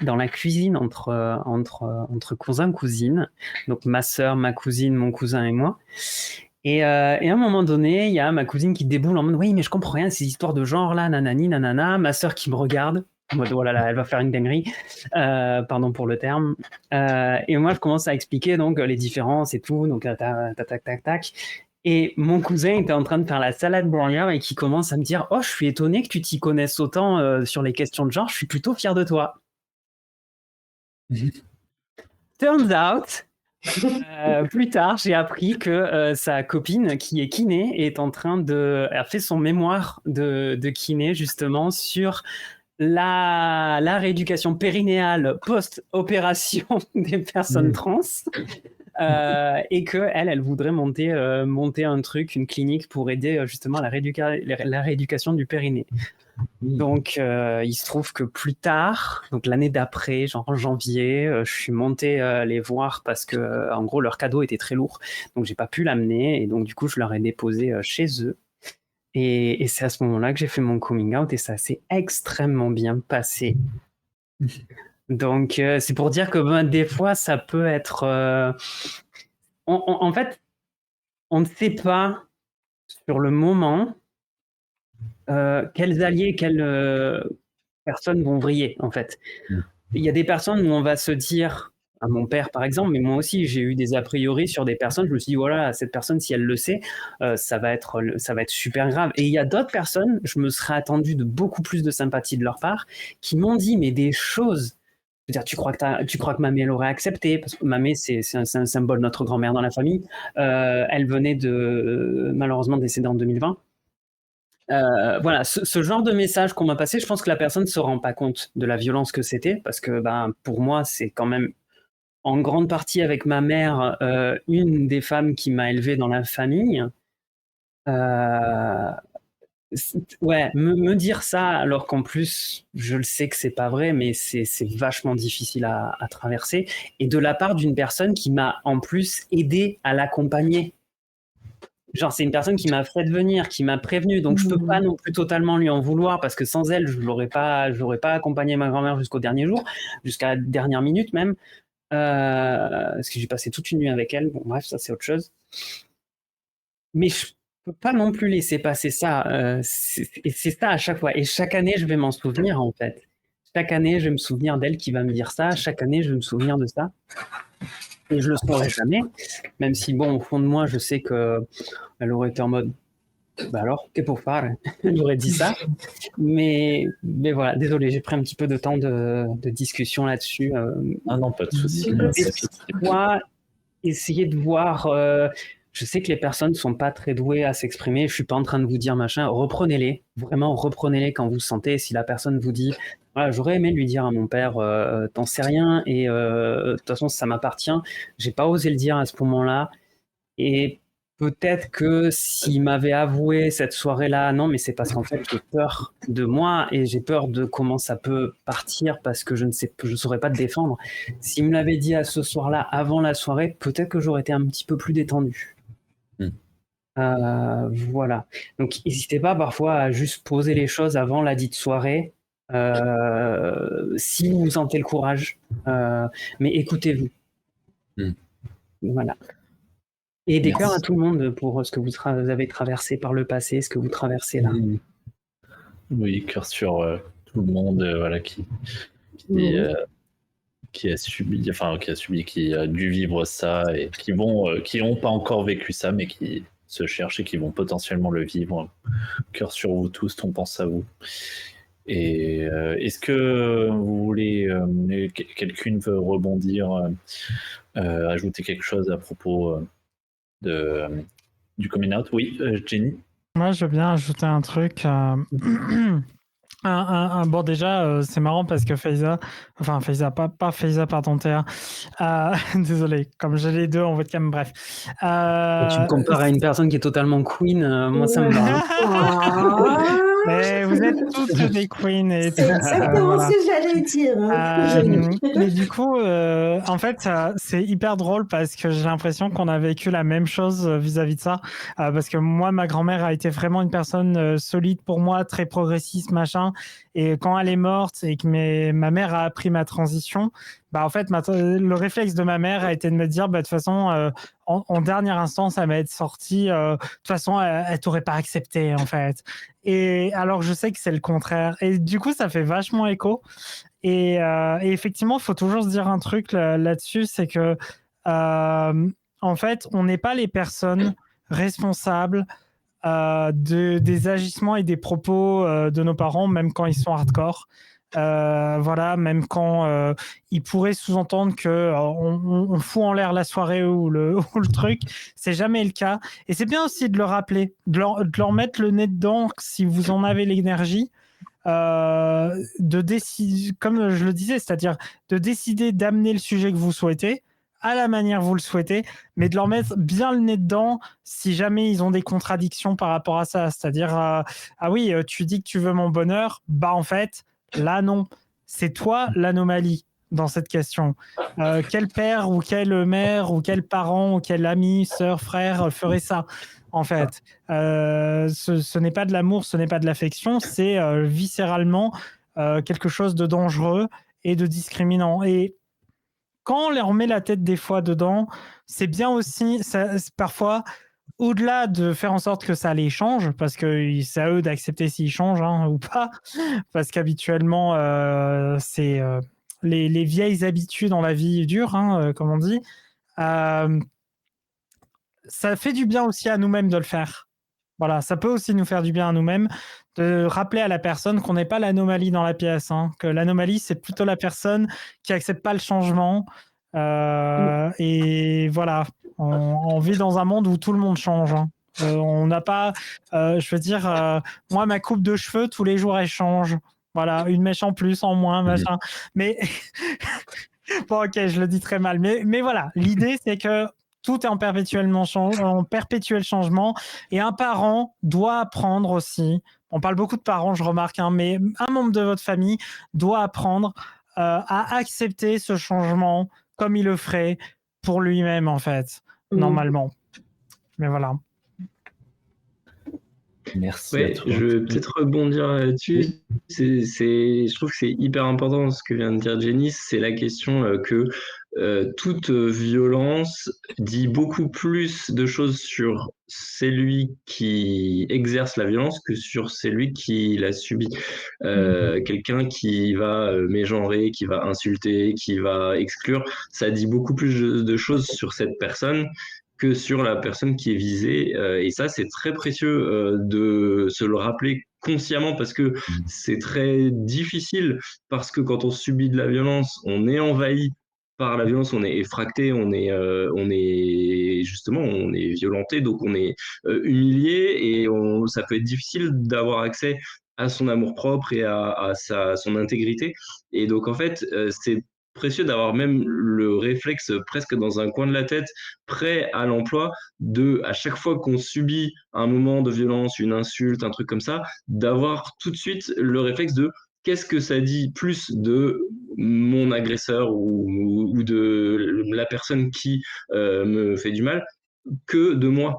dans la cuisine entre cousins, cousines. Donc ma sœur, ma cousine, mon cousin et moi. Et à un moment donné, il y a ma cousine qui déboule en mode « Oui, mais je comprends rien, ces histoires de genre là, nanani, nanana. » Ma sœur qui me regarde, en mode oh là là, elle va faire une dinguerie, pardon pour le terme. Et moi, je commence à expliquer donc les différences et tout, donc tac. Et mon cousin était en train de faire la salade bourrière et qui commence à me dire oh, je suis étonné que tu t'y connaisses autant sur les questions de genre, je suis plutôt fier de toi. Turns out, plus tard, j'ai appris que sa copine, qui est kiné, a fait son mémoire de kiné justement sur la rééducation périnéale post-opération des personnes trans. Et qu'elle voudrait monter un truc, une clinique pour aider justement à la rééducation du périnée. Donc, il se trouve que plus tard, donc l'année d'après, genre en janvier, je suis monté les voir parce que, en gros, leur cadeau était très lourd. Donc, j'ai pas pu l'amener. Et donc, du coup, je leur ai déposé chez eux. Et c'est à ce moment-là que j'ai fait mon coming out et ça s'est extrêmement bien passé. Donc, c'est pour dire que des fois, ça peut être... en fait, on ne sait pas sur le moment quels alliés, quelles personnes vont vriller, en fait. Il y a des personnes où on va se dire, à mon père par exemple, mais moi aussi j'ai eu des a priori sur des personnes, je me suis dit voilà, cette personne si elle le sait, ça va être super grave. Et il y a d'autres personnes, je me serais attendu de beaucoup plus de sympathie de leur part, qui m'ont dit mais des choses. Je veux dire, tu crois que Mamé l'aurait accepté parce que Mamé c'est un symbole de notre grand-mère dans la famille. Elle venait de malheureusement décéder en 2020. Voilà, ce genre de message qu'on m'a passé, je pense que la personne ne se rend pas compte de la violence que c'était, parce que pour moi, c'est quand même en grande partie avec ma mère, une des femmes qui m'a élevé dans la famille. Ouais, me dire ça, alors qu'en plus, je le sais que c'est pas vrai, mais c'est vachement difficile à traverser. Et de la part d'une personne qui m'a en plus aidé à l'accompagner. Genre, c'est une personne qui m'a fait venir, qui m'a prévenu, donc je peux pas non plus totalement lui en vouloir parce que sans elle, je n'aurais pas accompagné ma grand-mère jusqu'au dernier jour, jusqu'à la dernière minute même, parce que j'ai passé toute une nuit avec elle. Bon, bref, ça c'est autre chose. Mais je peux pas non plus laisser passer ça. Et c'est ça à chaque fois. Et chaque année, je vais m'en souvenir en fait. Chaque année, je vais me souvenir d'elle qui va me dire ça. Chaque année, je vais me souvenir de ça. Et je le saurai jamais, même si, bon, au fond de moi, je sais qu'elle aurait été en mode alors, qu'est-ce pour faire? Elle aurait dit ça. Mais voilà, désolé, j'ai pris un petit peu de temps de discussion là-dessus. Ah non, pas de souci. Essayer de voir. Je sais que les personnes ne sont pas très douées à s'exprimer. Je ne suis pas en train de vous dire machin. Reprenez-les. Vraiment, reprenez-les quand vous sentez. Si la personne vous dit voilà, j'aurais aimé lui dire à mon père t'en sais rien et de toute façon ça m'appartient. J'ai pas osé le dire à ce moment-là. Et peut-être que s'il m'avait avoué cette soirée-là, non, mais c'est parce qu'en fait j'ai peur de moi et j'ai peur de comment ça peut partir parce que je saurais pas te défendre. S'il me l'avait dit à ce soir-là, avant la soirée, peut-être que j'aurais été un petit peu plus détendu. Voilà. Donc n'hésitez pas parfois à juste poser les choses avant la dite soirée. Si vous sentez le courage, mais écoutez-vous. Voilà. Et des cœurs à tout le monde pour ce que vous avez traversé par le passé, ce que vous traversez là. Oui, cœur sur tout le monde, voilà, qui a subi, qui a dû vivre ça et qui n'ont pas encore vécu ça, mais qui se cherchent et qui vont potentiellement le vivre. Cœur sur vous tous, on pense à vous. Et est-ce que vous voulez, quelqu'une veut rebondir, ajouter quelque chose à propos du coming out? Oui, Jenny? Moi, je veux bien ajouter un truc. Bon, déjà, c'est marrant parce que Faiza, pas Faiza, pardon, Théa. Désolé, comme j'ai les deux en webcam, bref. Quand tu me compares à une personne qui est totalement queen, moi ça me va. Mais vous êtes toutes des queens et c'est exactement ce que j'allais dire. Mais du coup, en fait, c'est hyper drôle parce que j'ai l'impression qu'on a vécu la même chose vis-à-vis de ça. Parce que moi, ma grand-mère a été vraiment une personne solide pour moi, très progressiste, machin. Et quand elle est morte et que ma mère a appris ma transition, bah en fait, le réflexe de ma mère a été de me dire, bah de toute façon, en dernière instance, elle m'être sortie. De toute façon, elle t'aurait pas accepté en fait. Et alors, je sais que c'est le contraire. Et du coup, ça fait vachement écho. Et effectivement, il faut toujours se dire un truc là-dessus, c'est que en fait, on n'est pas les personnes responsables des agissements et des propos de nos parents, même quand ils sont hardcore. Voilà, même quand ils pourraient sous-entendre que on fout en l'air la soirée ou le truc, c'est jamais le cas. Et c'est bien aussi de le rappeler, de leur mettre le nez dedans si vous en avez l'énergie. De décider, comme je le disais, c'est-à-dire de décider d'amener le sujet que vous souhaitez à la manière que vous le souhaitez, mais de leur mettre bien le nez dedans si jamais ils ont des contradictions par rapport à ça. C'est-à-dire, ah oui, tu dis que tu veux mon bonheur, bah en fait, là non, c'est toi l'anomalie dans cette question. Quel père ou quelle mère ou quel parent ou quel ami, sœur, frère ferait ça en fait? Ce n'est pas de l'amour, ce n'est pas de l'affection, c'est viscéralement quelque chose de dangereux et de discriminant. Et quand on leur met la tête des fois dedans, c'est bien aussi, parfois, au-delà de faire en sorte que ça les change, parce que c'est à eux d'accepter s'ils changent hein, ou pas, parce qu'habituellement, c'est les vieilles habitudes dans la vie dure, hein, comme on dit. Ça fait du bien aussi à nous-mêmes de le faire. Voilà, ça peut aussi nous faire du bien à nous-mêmes de rappeler à la personne qu'on n'est pas l'anomalie dans la pièce, hein, que l'anomalie, c'est plutôt la personne qui accepte pas le changement. Et voilà, on vit dans un monde où tout le monde change. Hein. On n'a pas, je veux dire, moi, ma coupe de cheveux, tous les jours, elle change. Voilà, une mèche en plus, en moins, machin. Mais bon, ok, je le dis très mal. Mais voilà, l'idée, c'est que tout est en perpétuel changement et un parent doit apprendre aussi. On parle beaucoup de parents, je remarque, hein, mais un membre de votre famille doit apprendre à accepter ce changement comme il le ferait pour lui-même, en fait, normalement. Mais voilà. Merci Ouais, à toi. je vais peut-être rebondir là-dessus. Je trouve que c'est hyper important ce que vient de dire Jenny, c'est la question que toute violence dit beaucoup plus de choses sur celui qui exerce la violence que sur celui qui la subit. Quelqu'un qui va mégenrer, qui va insulter, qui va exclure, ça dit beaucoup plus de choses sur cette personne que sur la personne qui est visée. Et ça, c'est très précieux de se le rappeler consciemment parce que c'est très difficile, parce que quand on subit de la violence, on est envahi par la violence, on est effracté, on est justement, on est violenté, donc on est humilié et ça peut être difficile d'avoir accès à son amour-propre et à son intégrité. Et donc, en fait, c'est précieux d'avoir même le réflexe presque dans un coin de la tête, prêt à l'emploi, à chaque fois qu'on subit un moment de violence, une insulte, un truc comme ça, d'avoir tout de suite le réflexe de qu'est-ce que ça dit plus de mon agresseur ou de la personne qui me fait du mal que de moi,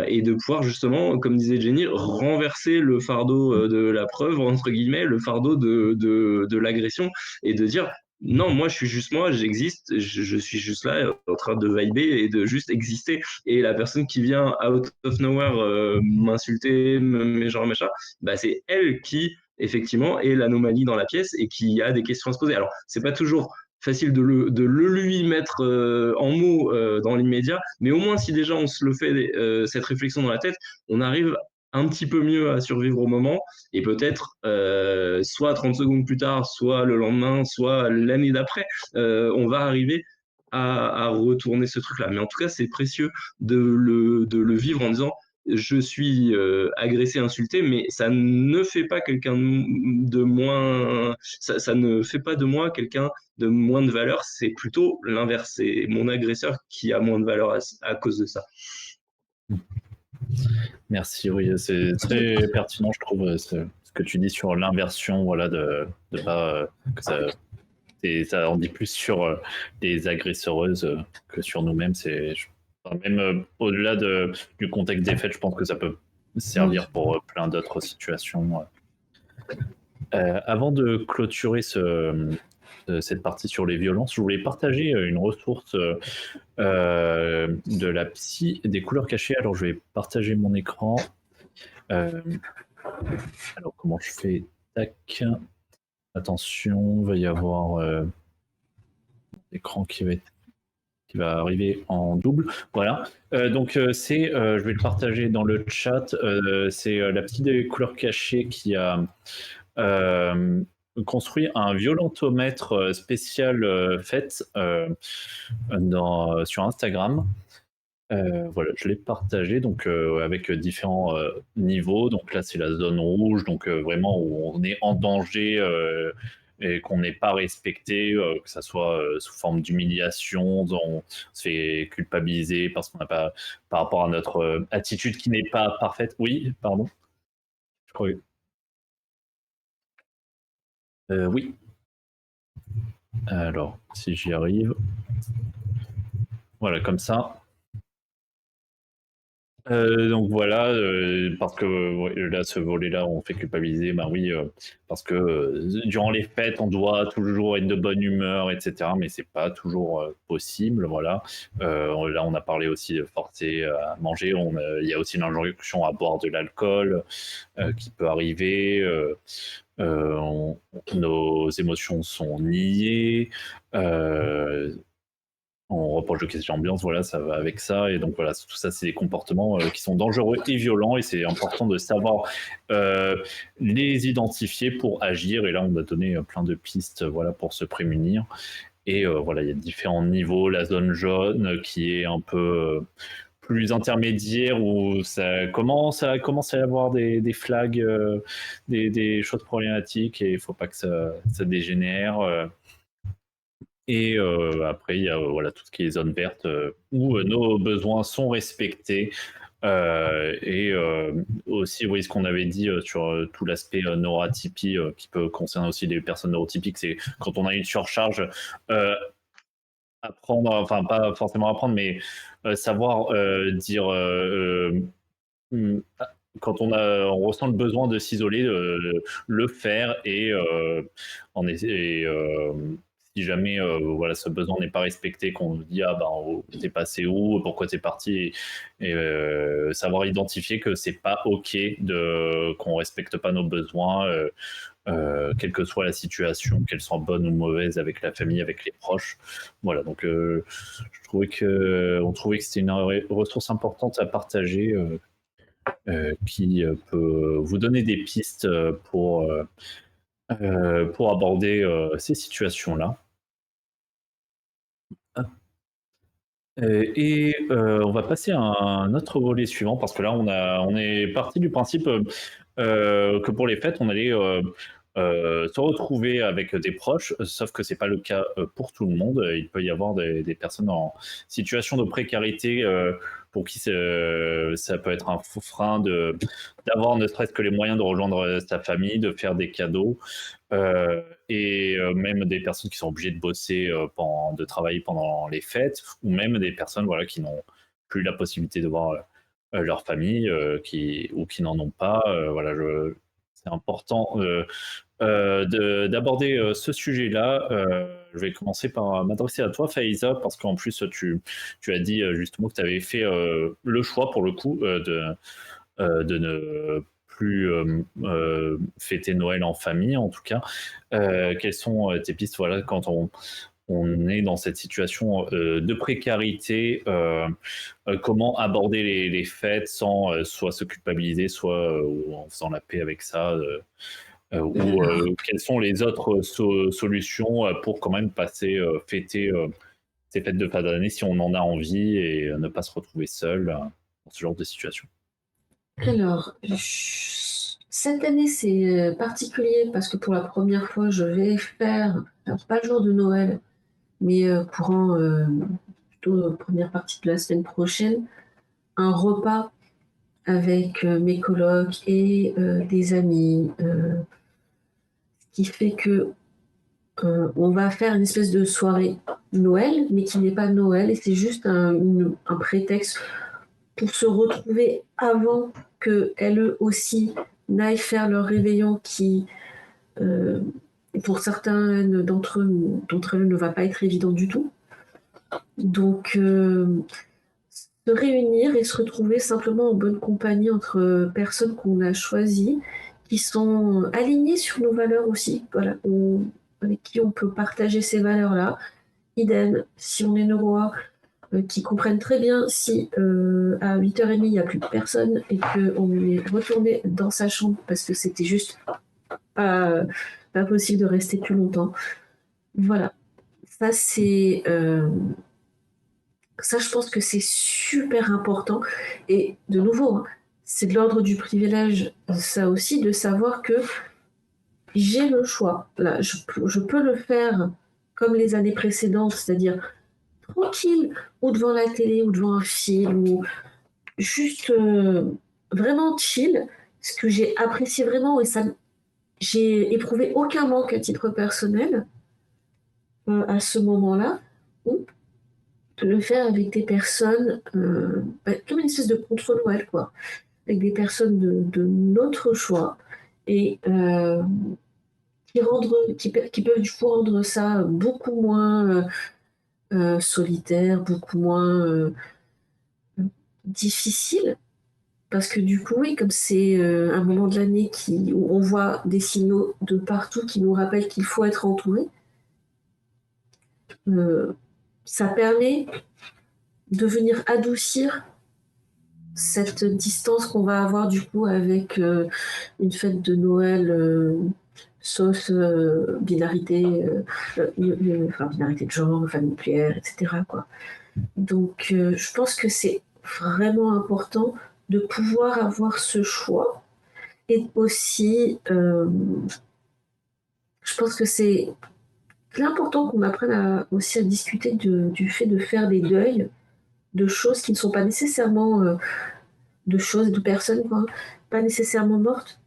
et de pouvoir justement, comme disait Jenny, renverser le fardeau de la preuve, entre guillemets, le fardeau de l'agression, et de dire non, moi je suis juste moi, j'existe, je suis juste là en train de vibrer et de juste exister, et la personne qui vient out of nowhere m'insulter, genre machin, bah c'est elle qui effectivement est l'anomalie dans la pièce et qui a des questions à se poser. Alors c'est pas toujours facile de le lui mettre en mots dans l'immédiat, mais au moins si déjà on se le fait cette réflexion dans la tête, on arrive un petit peu mieux à survivre au moment, et peut-être soit 30 secondes plus tard, soit le lendemain, soit l'année d'après, on va arriver à retourner ce truc-là. Mais en tout cas, c'est précieux de le vivre en disant je suis agressé, insulté, mais ça ne fait pas quelqu'un de moins, ça ne fait pas de moi quelqu'un de moins de valeur, c'est plutôt l'inverse, c'est mon agresseur qui a moins de valeur à cause de ça. Merci, oui, c'est très pertinent, je trouve, ce que tu dis sur l'inversion, voilà, de pas que ça en dit plus sur les agresseuses que sur nous-mêmes. Même au-delà du contexte des faits, je pense que ça peut servir pour plein d'autres situations. Avant de clôturer cette partie sur les violences. Je voulais partager une ressource de la psy des couleurs cachées. Alors, je vais partager mon écran. Alors, comment je fais? Tac. Attention, il va y avoir l'écran qui va arriver en double. Voilà. Donc, je vais le partager dans le chat. C'est la petite des couleurs cachées qui a construit un violentomètre spécial fait sur Instagram. Voilà, je l'ai partagé donc avec différents niveaux. Donc là, c'est la zone rouge, donc vraiment où on est en danger et qu'on n'est pas respecté, que ça soit sous forme d'humiliation, on se fait culpabiliser parce qu'on n'a pas, par rapport à notre attitude qui n'est pas parfaite. Oui, pardon. Je crois. Oui. Alors, si j'y arrive. Voilà, comme ça. Donc voilà, parce que là, ce volet-là, on fait culpabiliser, ben oui, parce que durant les fêtes, on doit toujours être de bonne humeur, etc. Mais c'est pas toujours possible, voilà. Là, on a parlé aussi de forcer à manger. Il y a aussi l'injonction à boire de l'alcool qui peut arriver. Nos émotions sont niées. On reproche de question d'ambiance, voilà, ça va avec ça. Et donc voilà, tout ça, c'est des comportements qui sont dangereux et violents, et c'est important de savoir les identifier pour agir. Et là, on a donné plein de pistes, voilà, pour se prémunir. Et voilà, il y a différents niveaux. La zone jaune qui est un peu plus intermédiaire, où ça commence à y avoir des flags, des choses problématiques, et il ne faut pas que ça dégénère. Et après, il y a voilà, tout ce qui est zone verte où nos besoins sont respectés. Et aussi, vous voyez ce qu'on avait dit sur tout l'aspect neuroatypie qui peut concerner aussi les personnes neurotypiques, c'est quand on a une surcharge, apprendre, enfin pas forcément apprendre, mais savoir dire quand on ressent le besoin de s'isoler, le faire, et si jamais voilà, ce besoin n'est pas respecté, qu'on nous dit ah ben t'es passé où, pourquoi t'es parti, et savoir identifier que c'est pas ok qu'on respecte pas nos besoins, quelle que soit la situation, qu'elle soit bonne ou mauvaise, avec la famille, avec les proches. Voilà, donc on trouvait que c'était une ressource importante à partager. Qui peut vous donner des pistes pour aborder ces situations-là. Et on va passer à un autre volet suivant, parce que là, on est parti du principe que pour les fêtes, on allait se retrouver avec des proches, sauf que c'est pas le cas pour tout le monde. Il peut y avoir des personnes en situation de précarité pour qui ça peut être un frein d'avoir ne serait-ce que les moyens de rejoindre sa famille, de faire des cadeaux, et même des personnes qui sont obligées de bosser, de travailler pendant les fêtes, ou même des personnes voilà, qui n'ont plus la possibilité de voir leur famille, ou qui n'en ont pas. Voilà, c'est important d'aborder ce sujet-là. Je vais commencer par m'adresser à toi, Faiza, parce qu'en plus, tu as dit justement que tu avais fait le choix, pour le coup, de ne plus fêter Noël en famille, en tout cas. Quelles sont tes pistes, voilà, quand on est dans cette situation de précarité, comment aborder les fêtes sans soit se culpabiliser, soit en faisant la paix avec ça, ou quelles sont les autres solutions pour quand même fêter ces fêtes de fin d'année si on en a envie, et ne pas se retrouver seul dans ce genre de situation. Alors, cette année, c'est particulier parce que pour la première fois, je vais faire, alors pas le jour de Noël, mais courant plutôt première partie de la semaine prochaine, un repas avec mes colocs et des amis, ce qui fait que on va faire une espèce de soirée Noël, mais qui n'est pas Noël, et c'est juste un prétexte pour se retrouver avant qu'elles aussi n'aillent faire leur réveillon, qui pour certains d'entre eux ne va pas être évident du tout. Donc, se réunir et se retrouver simplement en bonne compagnie entre personnes qu'on a choisies, qui sont alignées sur nos valeurs aussi, voilà, avec qui on peut partager ces valeurs-là. Idem, si on est neurois, qui comprennent très bien si à 8h30 il n'y a plus personne et qu'on est retourné dans sa chambre parce que c'était juste pas possible de rester plus longtemps. Voilà. Ça, je pense que c'est super important. Et de nouveau, hein, c'est de l'ordre du privilège, ça aussi, de savoir que j'ai le choix. Là, je peux le faire comme les années précédentes, c'est-à-dire tranquille, ou devant la télé, ou devant un film, ou juste vraiment chill, ce que j'ai apprécié vraiment, et ça, j'ai éprouvé aucun manque à titre personnel à ce moment-là, ou de le faire avec des personnes, comme une espèce de contre-Noël, quoi, avec des personnes de notre choix, et qui peuvent du coup rendre ça beaucoup moins solitaire, beaucoup moins difficile, parce que du coup, oui, comme c'est un moment de l'année où on voit des signaux de partout qui nous rappellent qu'il faut être entouré, ça permet de venir adoucir cette distance qu'on va avoir du coup avec une fête de Noël sauce binarité, binarité de genre, famille nucléaire, etc., quoi. Donc, je pense que c'est vraiment important de pouvoir avoir ce choix. Et aussi, je pense que c'est important qu'on apprenne aussi à discuter du fait de faire des deuils de choses qui ne sont pas nécessairement de choses, de personnes, quoi, pas nécessairement mortes,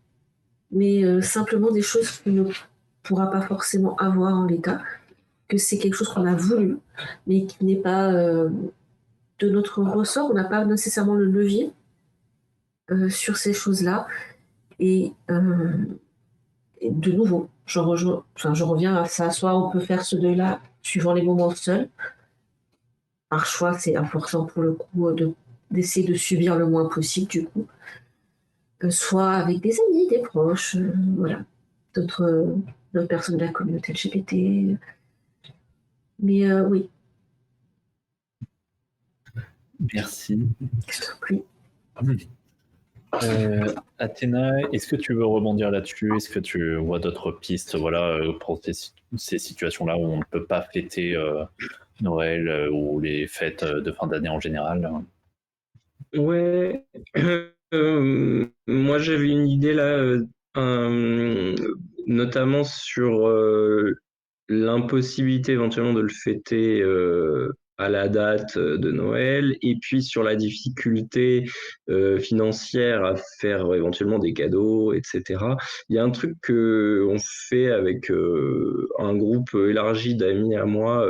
mais simplement des choses qu'on ne pourra pas forcément avoir en l'état, que c'est quelque chose qu'on a voulu, mais qui n'est pas de notre ressort, on n'a pas nécessairement le levier sur ces choses-là. Et de nouveau, je reviens à ça, soit on peut faire ce deuil-là suivant les moments seuls. Par choix, c'est important pour le coup d'essayer de subir le moins possible du coup. Soit avec des amis, des proches, voilà, d'autres personnes de la communauté LGBT. Mais oui. Merci. Je t'en prie. Athéna, est-ce que tu veux rebondir là-dessus? Est-ce que tu vois d'autres pistes, voilà, pour ces situations-là où on ne peut pas fêter Noël ou les fêtes de fin d'année en général? Ouais, moi j'avais une idée là, notamment sur l'impossibilité éventuellement de le fêter à la date de Noël, et puis sur la difficulté financière à faire éventuellement des cadeaux, etc. Il y a un truc qu'on fait avec un groupe élargi d'amis à moi,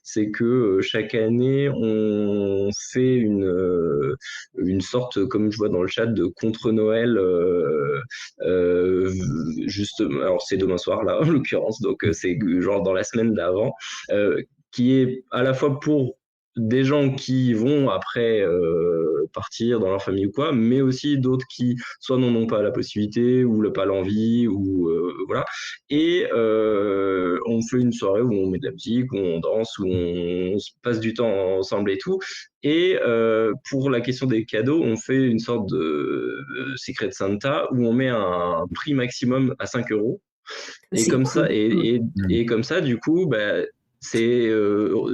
c'est que chaque année, on fait une sorte, comme je vois dans le chat, de contre-Noël, justement, alors c'est demain soir là, en l'occurrence, donc c'est genre dans la semaine d'avant, qui est à la fois pour des gens qui vont après partir dans leur famille ou quoi, mais aussi d'autres qui soit n'en ont pas la possibilité ou pas l'envie, ou voilà. Et on fait une soirée où on met de la musique, où on danse, où on se passe du temps ensemble et tout. Et pour la question des cadeaux, on fait une sorte de Secret Santa où on met un prix maximum à 5 €. Et comme ça, et comme ça, du coup, bah, c'est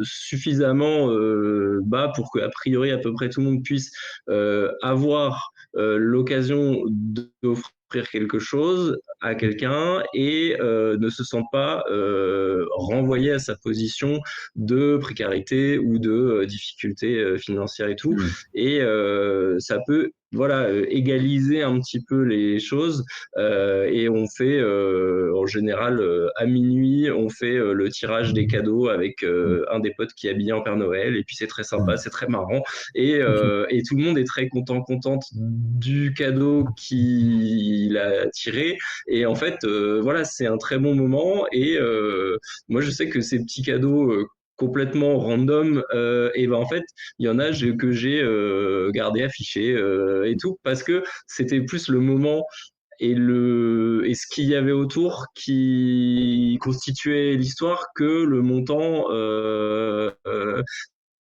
suffisamment bas pour qu'a priori à peu près tout le monde puisse avoir l'occasion d'offrir quelque chose à quelqu'un et ne se sent pas renvoyé à sa position de précarité ou de difficulté financière et tout. Et ça peut égaliser un petit peu les choses et on fait en général à minuit on fait le tirage des cadeaux avec un des potes qui est habillé en Père Noël et puis c'est très sympa, c'est très marrant et tout le monde est très contente du cadeau qu'il a tiré et en fait c'est un très bon moment et moi je sais que ces petits cadeaux complètement random et ben en fait il y en a que j'ai gardé affiché et tout parce que c'était plus le moment et ce qu'il y avait autour qui constituait l'histoire que le montant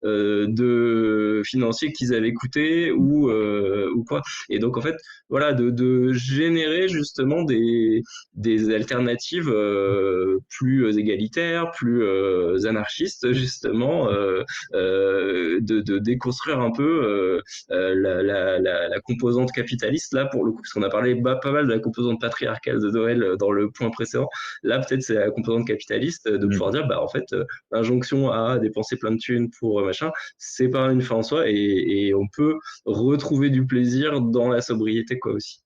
de financiers qu'ils avaient coûté ou quoi. Et donc en fait, voilà, de générer justement des alternatives plus égalitaires, plus anarchistes justement, de déconstruire un peu la composante capitaliste là pour le coup, parce qu'on a parlé pas mal de la composante patriarcale de Noël dans le point précédent. Là peut-être c'est la composante capitaliste de pouvoir dire bah en fait l'injonction à dépenser plein de thunes pour machin, c'est pas une fin en soi et on peut retrouver du plaisir dans la sobriété quoi aussi.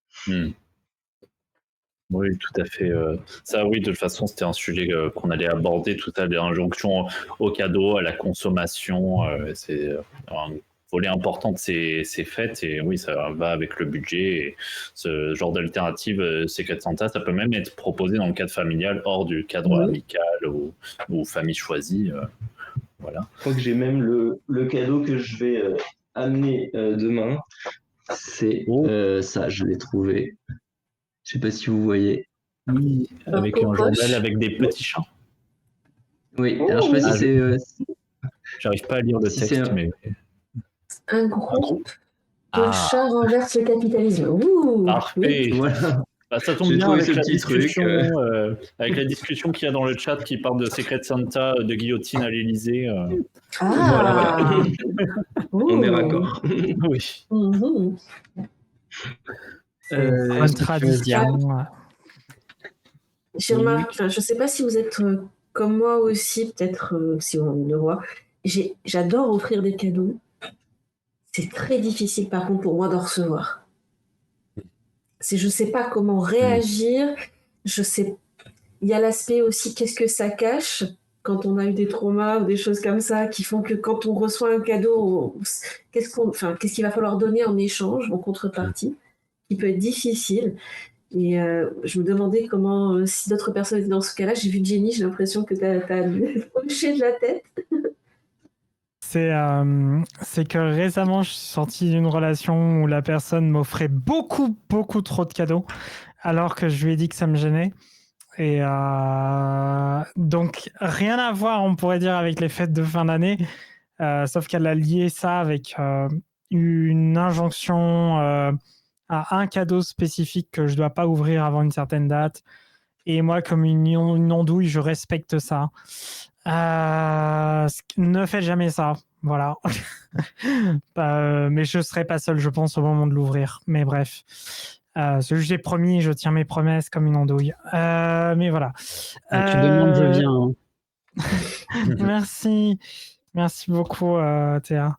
Oui, tout à fait. Ça, oui, de toute façon, c'était un sujet qu'on allait aborder tout à l'heure, l'injonction au cadeau, à la consommation. C'est un volet important de ces fêtes et oui, ça va avec le budget. Et ce genre d'alternative, Secret Santa, ça peut même être proposé dans le cadre familial, hors du cadre amical ou famille choisie. Voilà. Je crois que j'ai même le cadeau que je vais amener demain. C'est ça, je l'ai trouvé. Je sais pas si vous voyez. Oui, avec un journal avec des petits chats. Oui, alors je sais pas si c'est. J'arrive pas à lire le texte, mais. Un groupe de chats renverse le capitalisme. Ouh, parfait. Voilà. Bah, ça tombe bien avec la discussion qu'il y a dans le chat qui parle de Secret Santa, de guillotine à l'Élysée. Voilà. On est raccord. Oui. Bonne tradition. J'ai remarqué, je ne sais pas si vous êtes comme moi aussi, peut-être si on le voit. J'adore offrir des cadeaux. C'est très difficile par contre pour moi d'en recevoir. Je ne sais pas comment réagir. Il y a l'aspect aussi qu'est-ce que ça cache quand on a eu des traumas ou des choses comme ça qui font que quand on reçoit un cadeau, qu'est-ce qu'il va falloir donner en échange, en contrepartie, qui peut être difficile. Et je me demandais comment, si d'autres personnes étaient dans ce cas-là. J'ai vu Jenny, j'ai l'impression que tu as hoché de la tête. C'est que récemment, je suis sorti d'une relation où la personne m'offrait beaucoup, beaucoup trop de cadeaux, alors que je lui ai dit que ça me gênait. Et donc, rien à voir, on pourrait dire, avec les fêtes de fin d'année, sauf qu'elle a lié ça avec une injonction à un cadeau spécifique que je ne dois pas ouvrir avant une certaine date. Et moi, comme une andouille, je respecte ça. Ne faites jamais ça. Voilà. Mais je ne serai pas seul, je pense, au moment de l'ouvrir. Mais bref. Ce que j'ai promis, je tiens mes promesses comme une andouille. Mais voilà. Tu demandes, je viens. Merci. Merci beaucoup, Théa.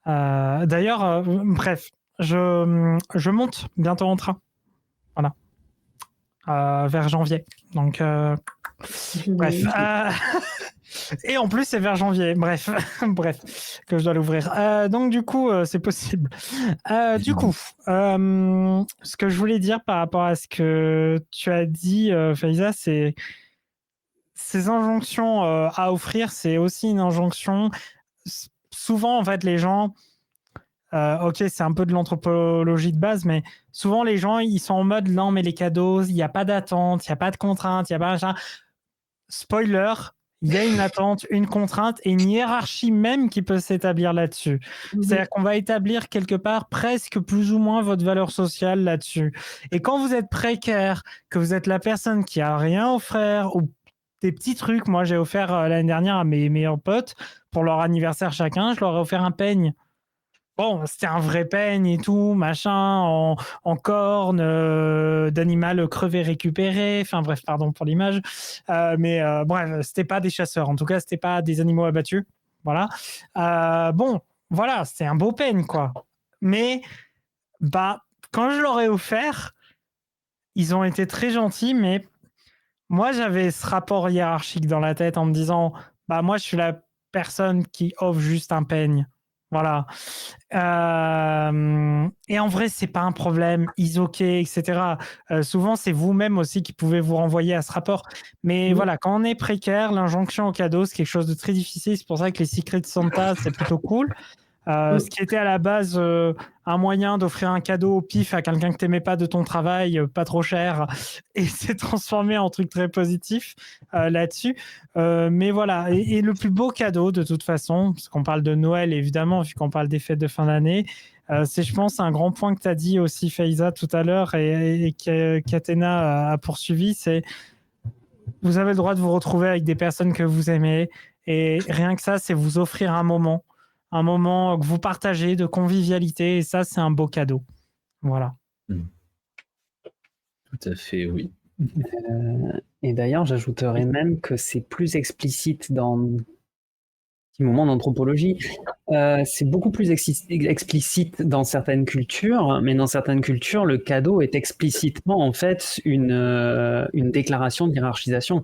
D'ailleurs, bref, je monte bientôt en train. Voilà. Vers janvier. Donc, bref. Et en plus, c'est vers janvier. Bref, que je dois l'ouvrir. Donc, du coup, c'est possible. Du coup, ce que je voulais dire par rapport à ce que tu as dit, Faiza, c'est ces injonctions à offrir, c'est aussi une injonction. Souvent, en fait, les gens... ok, c'est un peu de l'anthropologie de base, mais souvent les gens, ils sont en mode non, mais les cadeaux, il n'y a pas d'attente, il n'y a pas de contrainte, il n'y a pas machin. Spoiler, il y a une attente, une contrainte et une hiérarchie même qui peut s'établir là-dessus. C'est-à-dire qu'on va établir quelque part presque plus ou moins votre valeur sociale là-dessus. Et quand vous êtes précaire, que vous êtes la personne qui a rien offert ou des petits trucs, moi j'ai offert l'année dernière à mes meilleurs potes pour leur anniversaire chacun, je leur ai offert un peigne. Bon, c'était un vrai peigne et tout, machin, en corne, d'animal crevé récupéré. Enfin bref, pardon pour l'image. Mais bref, c'était pas des chasseurs. En tout cas, c'était pas des animaux abattus. Voilà. Bon, voilà, c'est un beau peigne, quoi. Mais Bah, quand je leur ai offert, ils ont été très gentils, mais moi, j'avais ce rapport hiérarchique dans la tête en me disant, bah moi, je suis la personne qui offre juste un peigne. Voilà. Et en vrai, c'est pas un problème. OK, etc. Souvent, c'est vous-même aussi qui pouvez vous renvoyer à ce rapport. Mais voilà, quand on est précaire, l'injonction au cadeau, c'est quelque chose de très difficile. C'est pour ça que les Secret Santa, c'est plutôt cool. Ce qui était à la base un moyen d'offrir un cadeau au pif à quelqu'un que t'aimais pas de ton travail, pas trop cher, et s'est transformé en truc très positif là-dessus. Mais voilà, et le plus beau cadeau de toute façon, parce qu'on parle de Noël évidemment, vu qu'on parle des fêtes de fin d'année, c'est je pense un grand point que tu as dit aussi Faiza tout à l'heure et qu'Athéna a poursuivi, c'est vous avez le droit de vous retrouver avec des personnes que vous aimez, et rien que ça, c'est vous offrir un moment que vous partagez de convivialité, et ça, c'est un beau cadeau. Voilà. Tout à fait, oui. Et d'ailleurs, j'ajouterais même que c'est plus explicite dans petit moment d'anthropologie. C'est beaucoup plus explicite dans certaines cultures, mais dans certaines cultures, le cadeau est explicitement en fait une déclaration de hiérarchisation.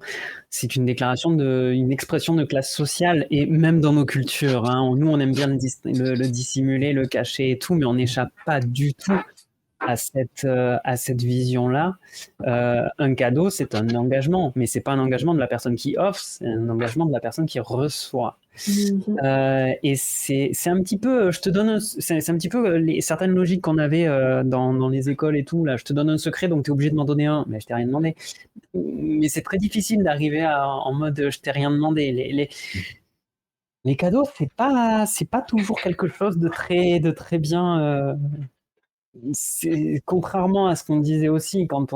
C'est une déclaration une expression de classe sociale, et même dans nos cultures, hein, nous on aime bien le dissimuler, le cacher et tout, mais on n'échappe pas du tout à cette vision-là. Un cadeau, c'est un engagement, mais c'est pas un engagement de la personne qui offre, c'est un engagement de la personne qui reçoit. Et c'est un petit peu, c'est un petit peu certaines logiques qu'on avait dans les écoles et tout. Là, je te donne un secret, donc tu es obligé de m'en donner un, mais je t'ai rien demandé. Mais c'est très difficile d'arriver en mode je t'ai rien demandé. Les cadeaux, c'est pas toujours quelque chose de très bien. Contrairement à ce qu'on disait aussi quand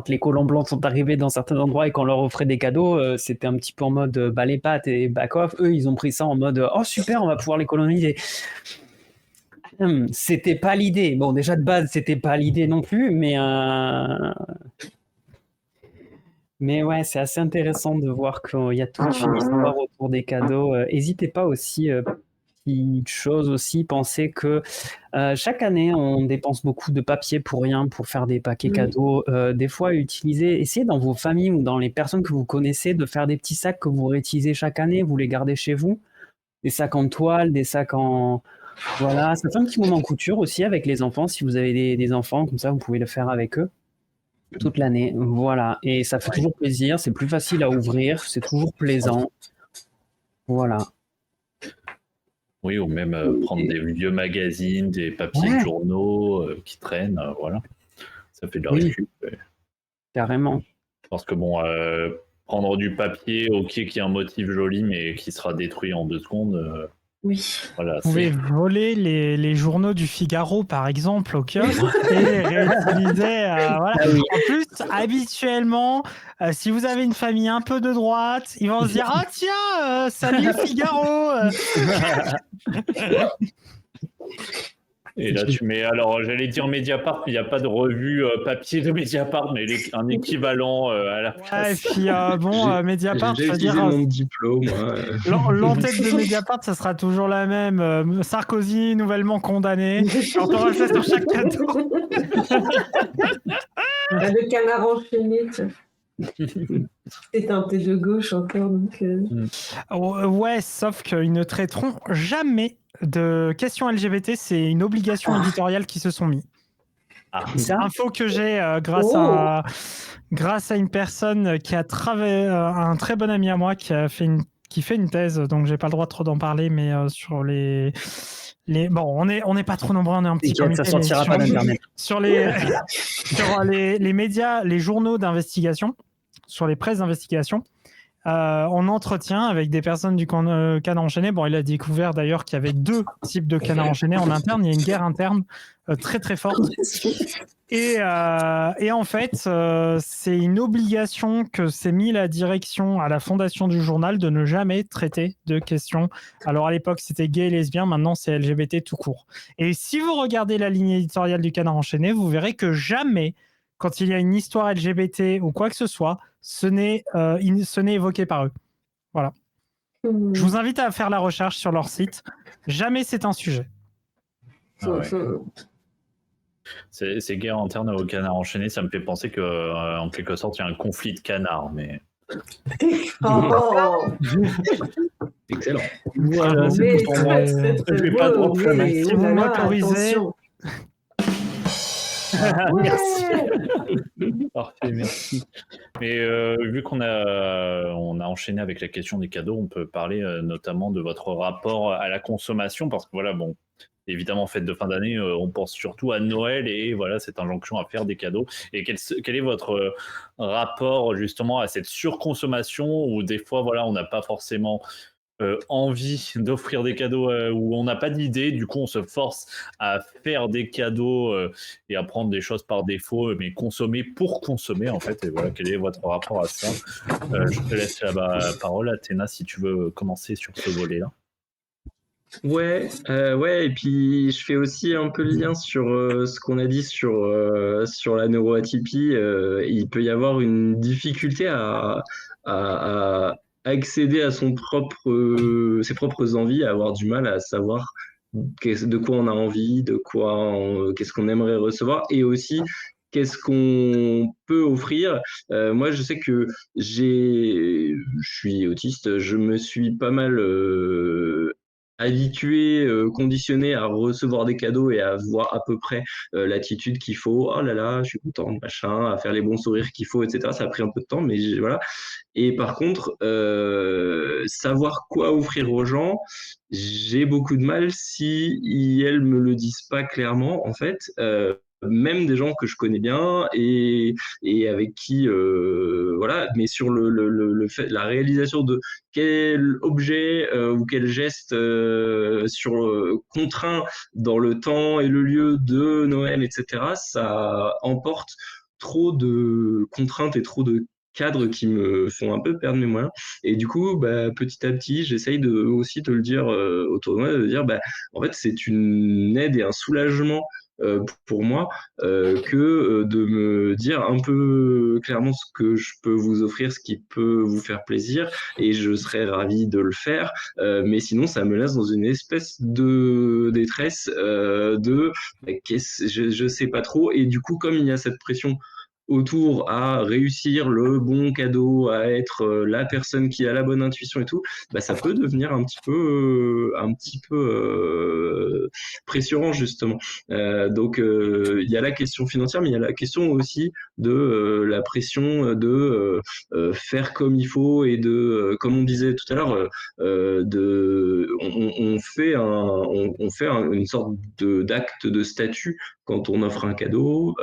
les colons blancs sont arrivés dans certains endroits et qu'on leur offrait des cadeaux, c'était un petit peu en mode bas les pattes et back off. Eux, ils ont pris ça en mode oh super, on va pouvoir les coloniser. C'était pas l'idée. Bon, déjà de base, c'était pas l'idée non plus, mais ouais, c'est assez intéressant de voir qu'il y a toute une histoire autour des cadeaux. N'hésitez pas aussi, petite chose aussi, pensez que chaque année, on dépense beaucoup de papier pour rien, pour faire des paquets cadeaux. Des fois, essayez dans vos familles ou dans les personnes que vous connaissez de faire des petits sacs que vous réutilisez chaque année, vous les gardez chez vous. Des sacs en toile, des sacs en... Voilà, ça fait un petit moment en couture aussi avec les enfants. Si vous avez des enfants, comme ça, vous pouvez le faire avec eux toute l'année. Voilà, et ça fait toujours plaisir, c'est plus facile à ouvrir, c'est toujours plaisant. Voilà. Oui, ou même prendre des vieux magazines, des papiers de journaux qui traînent, voilà. Ça fait de la récup. Carrément. Parce que bon, prendre du papier, ok, qui a un motif joli, mais qui sera détruit en 2 secondes. Oui. Voilà, vous pouvez voler les journaux du Figaro, par exemple, au kiosque et les réutiliser. Voilà. En plus, habituellement, si vous avez une famille un peu de droite, ils vont se dire « Ah tiens, salut le Figaro !» Et là, tu mets... Alors, j'allais dire Mediapart, mais il n'y a pas de revue papier de Mediapart, mais un équivalent à la place. Et puis, Mediapart, j'ai utilisé mon diplôme. L'entête de Mediapart, ça sera toujours la même. Sarkozy, nouvellement condamné. On t'aura ça sur chaque cadeau. Le canard enchaîné. C'est teinté de gauche encore. Donc, ouais, sauf qu'ils ne traiteront jamais de questions LGBT. C'est une obligation éditoriale qui se sont mis. C'est info que j'ai grâce à une personne qui a travaillé, un très bon ami à moi qui fait une thèse, donc j'ai pas le droit trop d'en parler, mais sur bon, on n'est pas trop nombreux, on est un petit comité. Ça sortira pas d'internet. Sur les médias, les journaux d'investigation, sur les presses d'investigation, on entretient avec des personnes du canard enchaîné. Bon, il a découvert d'ailleurs qu'il y avait 2 types de canards enchaînés en interne. Il y a une guerre interne très très forte. Et en fait, c'est une obligation que s'est mis la direction à la fondation du journal de ne jamais traiter de questions. Alors à l'époque, c'était gay et lesbien, maintenant c'est LGBT tout court. Et si vous regardez la ligne éditoriale du canard enchaîné, vous verrez que jamais, quand il y a une histoire LGBT ou quoi que ce soit, ce n'est évoqué par eux. Voilà. Je vous invite à faire la recherche sur leur site. Jamais c'est un sujet. Ces guerres internes au canard enchaîné, ça me fait penser que, en quelque sorte, il y a un conflit de canards, mais... Oh, Excellent. Voilà, c'est mais tout pour moi. très Je vais pas beau, trop mais flammer. Si oh vous là là, m'autorisez. attention. Merci. Ouais. Parfait, merci. Mais vu qu'on a enchaîné avec la question des cadeaux, on peut parler notamment de votre rapport à la consommation, parce que voilà, bon, évidemment, fête de fin d'année, on pense surtout à Noël et voilà, cette injonction à faire des cadeaux. Et quel est votre rapport justement à cette surconsommation où des fois, voilà, on n'a pas forcément envie d'offrir des cadeaux où on n'a pas d'idée, du coup on se force à faire des cadeaux et à prendre des choses par défaut, mais consommer pour consommer en fait. Et voilà, quel est votre rapport à ça? Je te laisse la parole, Athéna, si tu veux commencer sur ce volet-là. Ouais, et puis je fais aussi un peu le lien sur ce qu'on a dit sur la neuroatypie. Il peut y avoir une difficulté à accéder à ses propres envies, à avoir du mal à savoir de quoi on a envie, qu'est-ce qu'on aimerait recevoir, et aussi qu'est-ce qu'on peut offrir. Moi, je sais que je suis autiste, je me suis pas mal habitué, conditionné à recevoir des cadeaux et à voir à peu près l'attitude qu'il faut. Oh là là, je suis content, machin, à faire les bons sourires qu'il faut, etc. Ça a pris un peu de temps, mais voilà. Et par contre, savoir quoi offrir aux gens, j'ai beaucoup de mal si elles me le disent pas clairement, en fait. Même des gens que je connais bien et avec qui, voilà, mais sur le fait, la réalisation de quel objet ou quel geste contraint dans le temps et le lieu de Noël, etc., ça emporte trop de contraintes et trop de cadres qui me font un peu perdre mes moyens. Et du coup, bah, petit à petit, j'essaye aussi de le dire autour de moi, de dire, bah, en fait, c'est une aide et un soulagement pour moi que de me dire un peu clairement ce que je peux vous offrir, ce qui peut vous faire plaisir, et je serais ravi de le faire. Mais sinon, ça me laisse dans une espèce de détresse bah, je sais pas trop. Et du coup, comme il y a cette pression autour à réussir le bon cadeau, à être la personne qui a la bonne intuition et tout, bah ça peut devenir un petit peu pressurant justement. Donc il y a la question financière, mais il y a la question aussi de la pression de faire comme il faut et de, comme on disait tout à l'heure, on fait une sorte d'acte de statut quand on offre un cadeau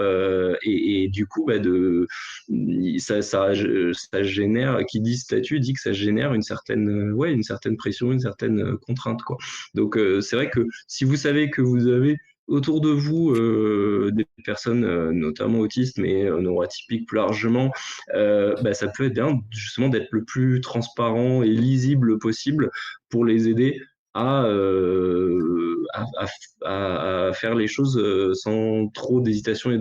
et du coup bah, ça génère, qui dit statut dit que ça génère une certaine pression, une certaine contrainte quoi. Donc c'est vrai que si vous savez que vous avez autour de vous des personnes notamment autistes mais neuroatypiques plus largement, bah, ça peut être bien justement d'être le plus transparent et lisible possible pour les aider à faire les choses sans trop d'hésitation et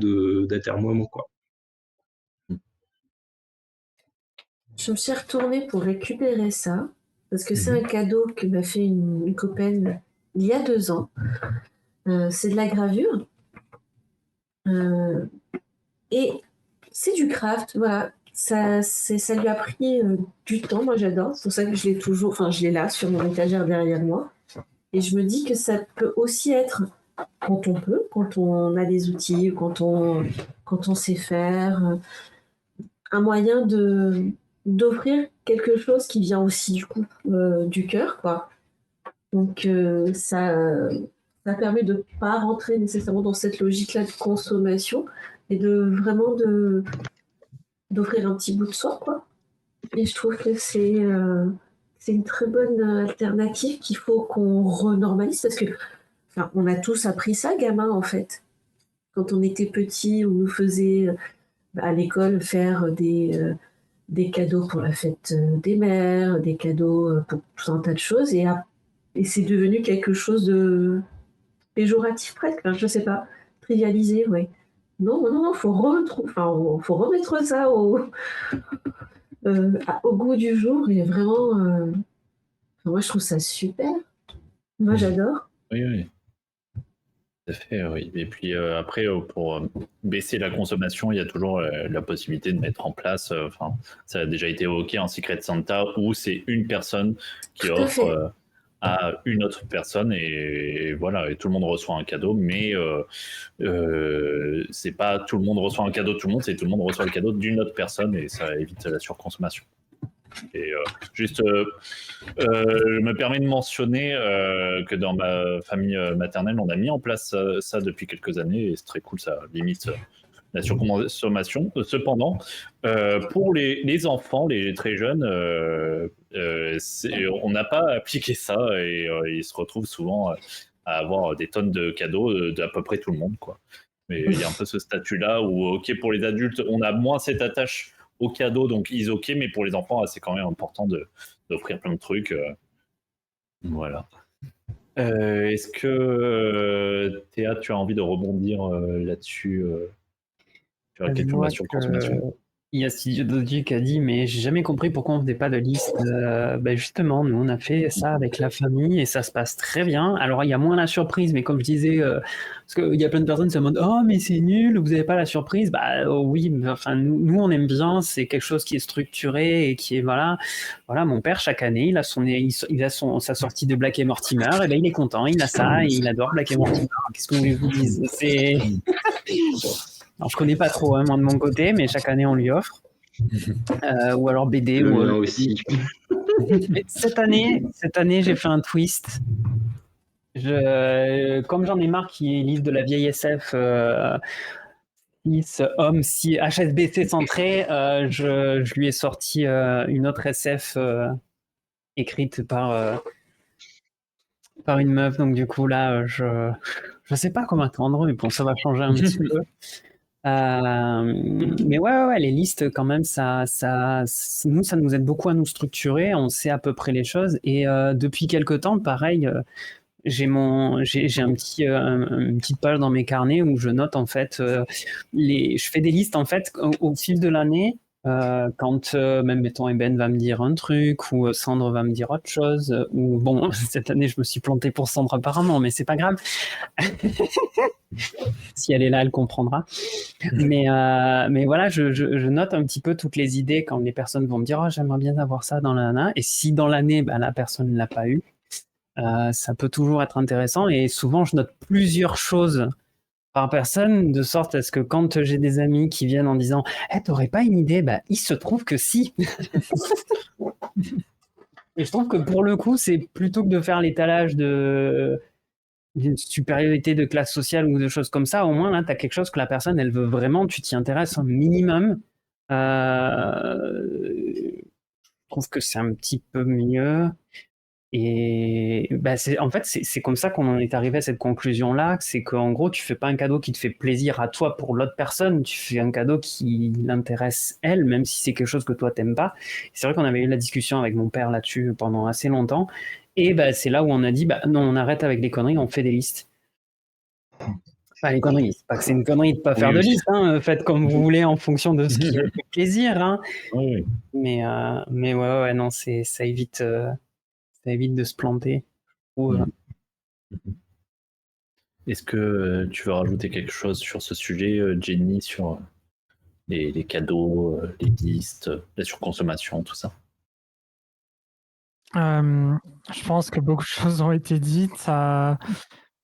d'atermoiement, quoi. Je me suis retournée pour récupérer ça, parce que c'est un cadeau que m'a fait une copaine il y a 2 ans. C'est de la gravure. Et c'est du craft, voilà. Ça lui a pris du temps, moi j'adore. C'est pour ça que je l'ai toujours, enfin je l'ai là sur mon étagère derrière moi. Et je me dis que ça peut aussi être, quand on peut, quand on a des outils, quand on sait faire, un moyen d'offrir quelque chose qui vient aussi du coup du cœur, quoi. Donc ça permet de ne pas rentrer nécessairement dans cette logique-là de consommation et d'offrir un petit bout de soi, quoi. Et je trouve que c'est une très bonne alternative qu'il faut qu'on renormalise parce que on a tous appris ça, gamin, en fait. Quand on était petit, on nous faisait à l'école faire des cadeaux pour la fête des mères, des cadeaux pour tout un tas de choses et c'est devenu quelque chose de péjoratif presque, enfin, je sais pas, trivialisé, ouais. Non, faut remettre ça au goût du jour et vraiment, moi je trouve ça super. Moi j'adore. Oui. Tout à fait, oui. Et puis après, pour baisser la consommation, il y a toujours la possibilité de mettre en place, ça a déjà été évoqué, un Secret Santa où c'est une personne qui Tout à offre fait. à une autre personne et voilà, et tout le monde reçoit un cadeau, mais c'est pas tout le monde reçoit un cadeau de tout le monde, c'est tout le monde reçoit le cadeau d'une autre personne et ça évite la surconsommation. Et juste, je me permets de mentionner que dans ma famille maternelle, on a mis en place ça depuis quelques années et c'est très cool, ça limite la surconsommation. Cependant, pour les enfants, les très jeunes, on n'a pas appliqué ça et ils se retrouvent souvent à avoir des tonnes de cadeaux d'à peu près tout le monde, quoi. Mais il y a un peu ce statut-là où, ok, pour les adultes, on a moins cette attache au cadeau, donc ils ok, mais pour les enfants, c'est quand même important d'offrir plein de trucs. Voilà. Est-ce que Théa, tu as envie de rebondir là-dessus sur la question de la surconsommation? Il y a Studio Dodu qui a dit, mais j'ai jamais compris pourquoi on faisait pas de liste. Justement, nous on a fait ça avec la famille et ça se passe très bien. Alors il y a moins la surprise, mais comme je disais, parce qu'il y a plein de personnes qui se demandent, oh mais c'est nul, vous n'avez pas la surprise. Oui, mais, enfin nous on aime bien, c'est quelque chose qui est structuré et qui est voilà. Mon père chaque année il a sa sortie de Black et Mortimer, et ben il est content, il a ça et il adore Black et Mortimer. Qu'est-ce que vous voulez que je vous dise? C'est Alors, je connais pas trop, moi, de mon côté, mais chaque année, on lui offre. Ou alors BD. Le mien aussi. Mais cette année, j'ai fait un twist. Comme j'en ai marre qu'ils lisent de la vieille SF, homme, si HSBC centré, je lui ai sorti une autre SF écrite par une meuf. Donc, du coup, là, je sais pas comment attendre, mais bon, ça va changer un petit peu. Mais ouais, les listes quand même, nous, ça nous aide beaucoup à nous structurer. On sait à peu près les choses. Et depuis quelque temps, pareil, j'ai une petite page dans mes carnets où je note en fait je fais des listes en fait au fil de l'année. Quand même mettons Eben va me dire un truc ou Sandre va me dire autre chose ou bon cette année je me suis planté pour Sandre apparemment mais c'est pas grave. Si elle est là elle comprendra mais voilà je note un petit peu toutes les idées quand les personnes vont me dire oh j'aimerais bien avoir ça dans l'année et si dans l'année la personne ne l'a pas eu ça peut toujours être intéressant et souvent je note plusieurs choses par personne, de sorte à ce que quand j'ai des amis qui viennent en disant hey, t'aurais pas une idée, il se trouve que si. Et je trouve que pour le coup, c'est plutôt que de faire l'étalage d'une supériorité de classe sociale ou de choses comme ça, au moins là, tu as quelque chose que la personne, elle veut vraiment, tu t'y intéresses un minimum. Je trouve que c'est un petit peu mieux. Et c'est comme ça qu'on en est arrivé à cette conclusion-là, c'est qu'en gros, tu fais pas un cadeau qui te fait plaisir à toi pour l'autre personne, tu fais un cadeau qui l'intéresse elle, même si c'est quelque chose que toi t'aimes pas. Et c'est vrai qu'on avait eu la discussion avec mon père là-dessus pendant assez longtemps, et c'est là où on a dit, non, on arrête avec les conneries, on fait des listes. Enfin, les conneries, c'est pas que c'est une connerie de pas faire de liste, faites comme vous voulez en fonction de ce qui vous fait plaisir. Oui. Mais ouais, non, ça évite de se planter. Est-ce que tu veux rajouter quelque chose sur ce sujet, Jenny, sur les cadeaux, les listes, la surconsommation, tout ça? Je pense que beaucoup de choses ont été dites.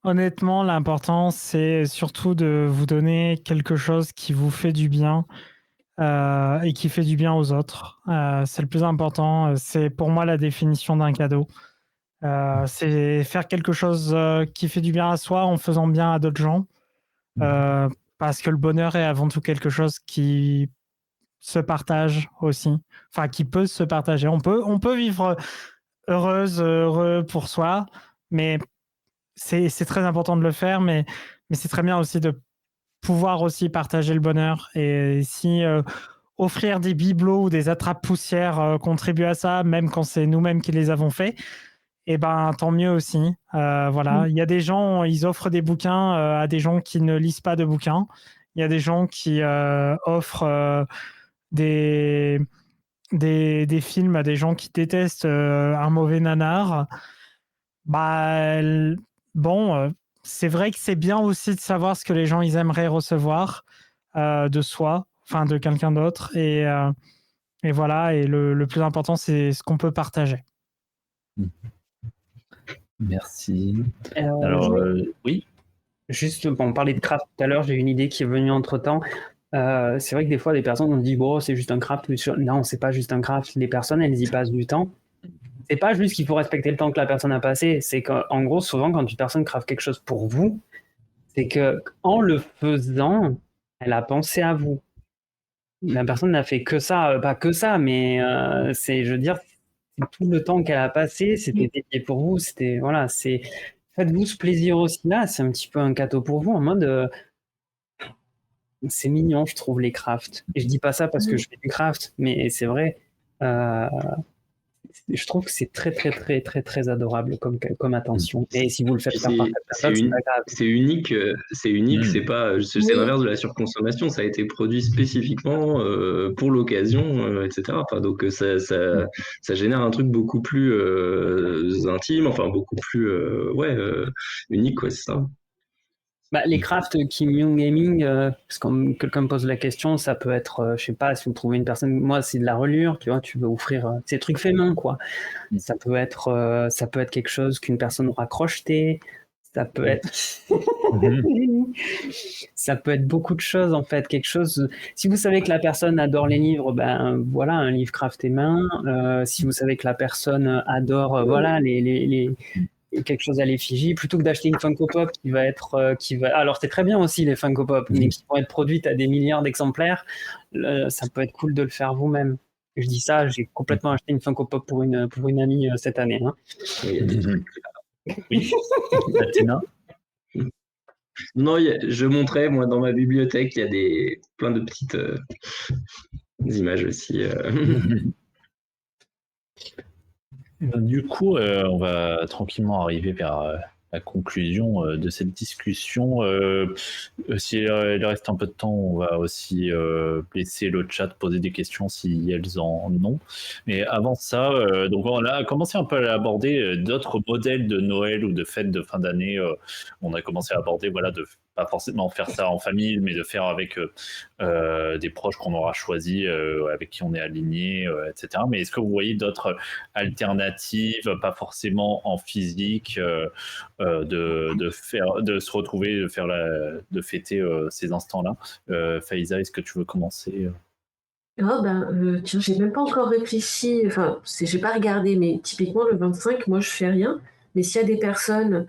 Honnêtement, l'important, c'est surtout de vous donner quelque chose qui vous fait du bien et qui fait du bien aux autres. C'est le plus important. C'est pour moi la définition d'un cadeau. C'est faire quelque chose qui fait du bien à soi en faisant bien à d'autres gens. Parce que le bonheur est avant tout quelque chose qui se partage aussi. Enfin, qui peut se partager. On peut vivre heureux pour soi, mais c'est très important de le faire, mais c'est très bien aussi de pouvoir aussi partager le bonheur. Et si offrir des bibelots ou des attrape-poussières contribue à ça, même quand c'est nous-mêmes qui les avons faits, et tant mieux aussi. Voilà. Il y a des gens, ils offrent des bouquins à des gens qui ne lisent pas de bouquins. Il y a des gens qui offrent des films à des gens qui détestent un mauvais nanar. c'est vrai que c'est bien aussi de savoir ce que les gens ils aimeraient recevoir de soi, enfin de quelqu'un d'autre. Et voilà, et le plus important, c'est ce qu'on peut partager. Merci. Alors, oui. Juste, on parlait de craft tout à l'heure, j'ai une idée qui est venue entre-temps. C'est vrai que des fois, les personnes ont dit, bon, c'est juste un craft. Non, c'est pas juste un craft. Les personnes, elles y passent du temps. C'est pas juste qu'il faut respecter le temps que la personne a passé. C'est qu'en gros, souvent, quand une personne craft quelque chose pour vous, c'est que en le faisant, elle a pensé à vous. La personne n'a fait que ça, pas que ça, mais c'est, je veux dire, c'est tout le temps qu'elle a passé, c'était dédié pour vous. C'était, voilà, c'est, faites-vous ce plaisir aussi là. C'est un petit peu un cadeau pour vous en mode. C'est mignon, je trouve, les crafts. Et je dis pas ça parce que je fais du craft, mais c'est vrai. Je trouve que c'est très, très, très, très, très adorable comme attention. Et si vous le faites faire par cette personne, c'est pas grave. C'est unique, c'est pas, c'est l'inverse de la surconsommation. Ça a été produit spécifiquement pour l'occasion, etc. Enfin, donc ça génère un truc beaucoup plus intime, enfin beaucoup plus unique, quoi, c'est ça. Bah, les crafts Kim Young Gaming, parce que quelqu'un me pose la question, ça peut être, je sais pas, si vous trouvez une personne, moi c'est de la reliure, tu vois, tu veux offrir, c'est des trucs faits main, quoi. Ça peut être quelque chose qu'une personne aura crocheté, ça peut être, ça peut être beaucoup de choses en fait, quelque chose. Si vous savez que la personne adore les livres, ben voilà, un livre crafté main. Si vous savez que la personne adore, voilà, quelque chose à l'effigie, plutôt que d'acheter une Funko Pop qui va être alors c'est très bien aussi les Funko Pop, mais qui vont être produites à des milliards d'exemplaires, ça peut être cool de le faire vous-même. Je dis ça, j'ai complètement acheté une Funko Pop pour une amie cette année, hein. Oui. Latina. Non, je montrais, moi, dans ma bibliothèque, il y a plein de petites images aussi. Du coup, on va tranquillement arriver vers la conclusion de cette discussion. S'il reste un peu de temps, on va aussi laisser le chat poser des questions si elles en ont. Mais avant ça, donc on a commencé un peu à aborder d'autres modèles de Noël ou de fêtes de fin d'année. On a commencé à aborder, voilà, de pas forcément faire ça en famille, mais de faire avec des proches qu'on aura choisis, avec qui on est aligné, etc. Mais est-ce que vous voyez d'autres alternatives, pas forcément en physique, de se retrouver, de fêter ces instants-là? Faiza, est-ce que tu veux commencer? Tiens, j'ai même pas encore réfléchi, enfin, j'ai pas regardé, mais typiquement le 25, moi je fais rien. Mais s'il y a des personnes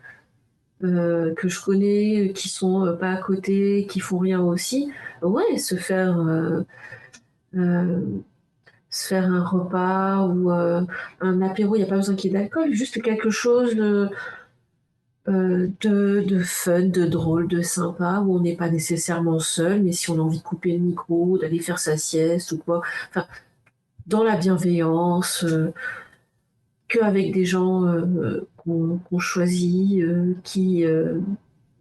que je connais, qui sont pas à côté, qui font rien aussi, ouais, se faire un repas ou un apéro, il n'y a pas besoin qu'il y ait d'alcool, juste quelque chose de fun, de drôle, de sympa, où on n'est pas nécessairement seul, mais si on a envie de couper le micro, d'aller faire sa sieste ou quoi, enfin, dans la bienveillance, qu'avec des gens qu'on choisit,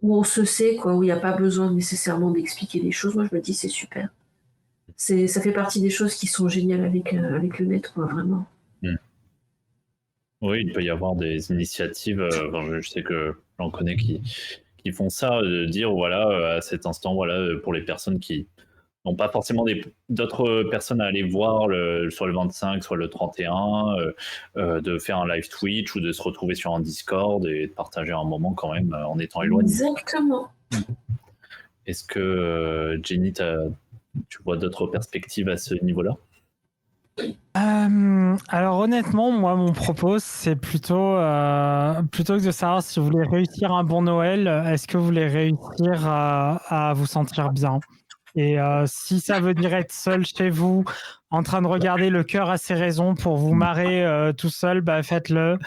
où on se sait, quoi, où il n'y a pas besoin nécessairement d'expliquer les choses. Moi, je me dis, c'est super. Ça fait partie des choses qui sont géniales avec le net, quoi, vraiment. Oui, il peut y avoir des initiatives. Je sais que j'en connais qui font ça, de dire voilà, à cet instant, voilà, pour les personnes qui n'ont pas forcément d'autres personnes à aller voir soit le 25, soit le 31, de faire un live Twitch ou de se retrouver sur un Discord et de partager un moment quand même en étant éloigné. Exactement. Est-ce que Jenny, tu vois d'autres perspectives à ce niveau-là? Alors honnêtement, moi mon propos c'est plutôt que de savoir si vous voulez réussir un bon Noël, est-ce que vous voulez réussir à vous sentir bien? Et si ça veut dire être seul chez vous, en train de regarder Le Cœur a ses raisons pour vous marrer tout seul, bah faites-le.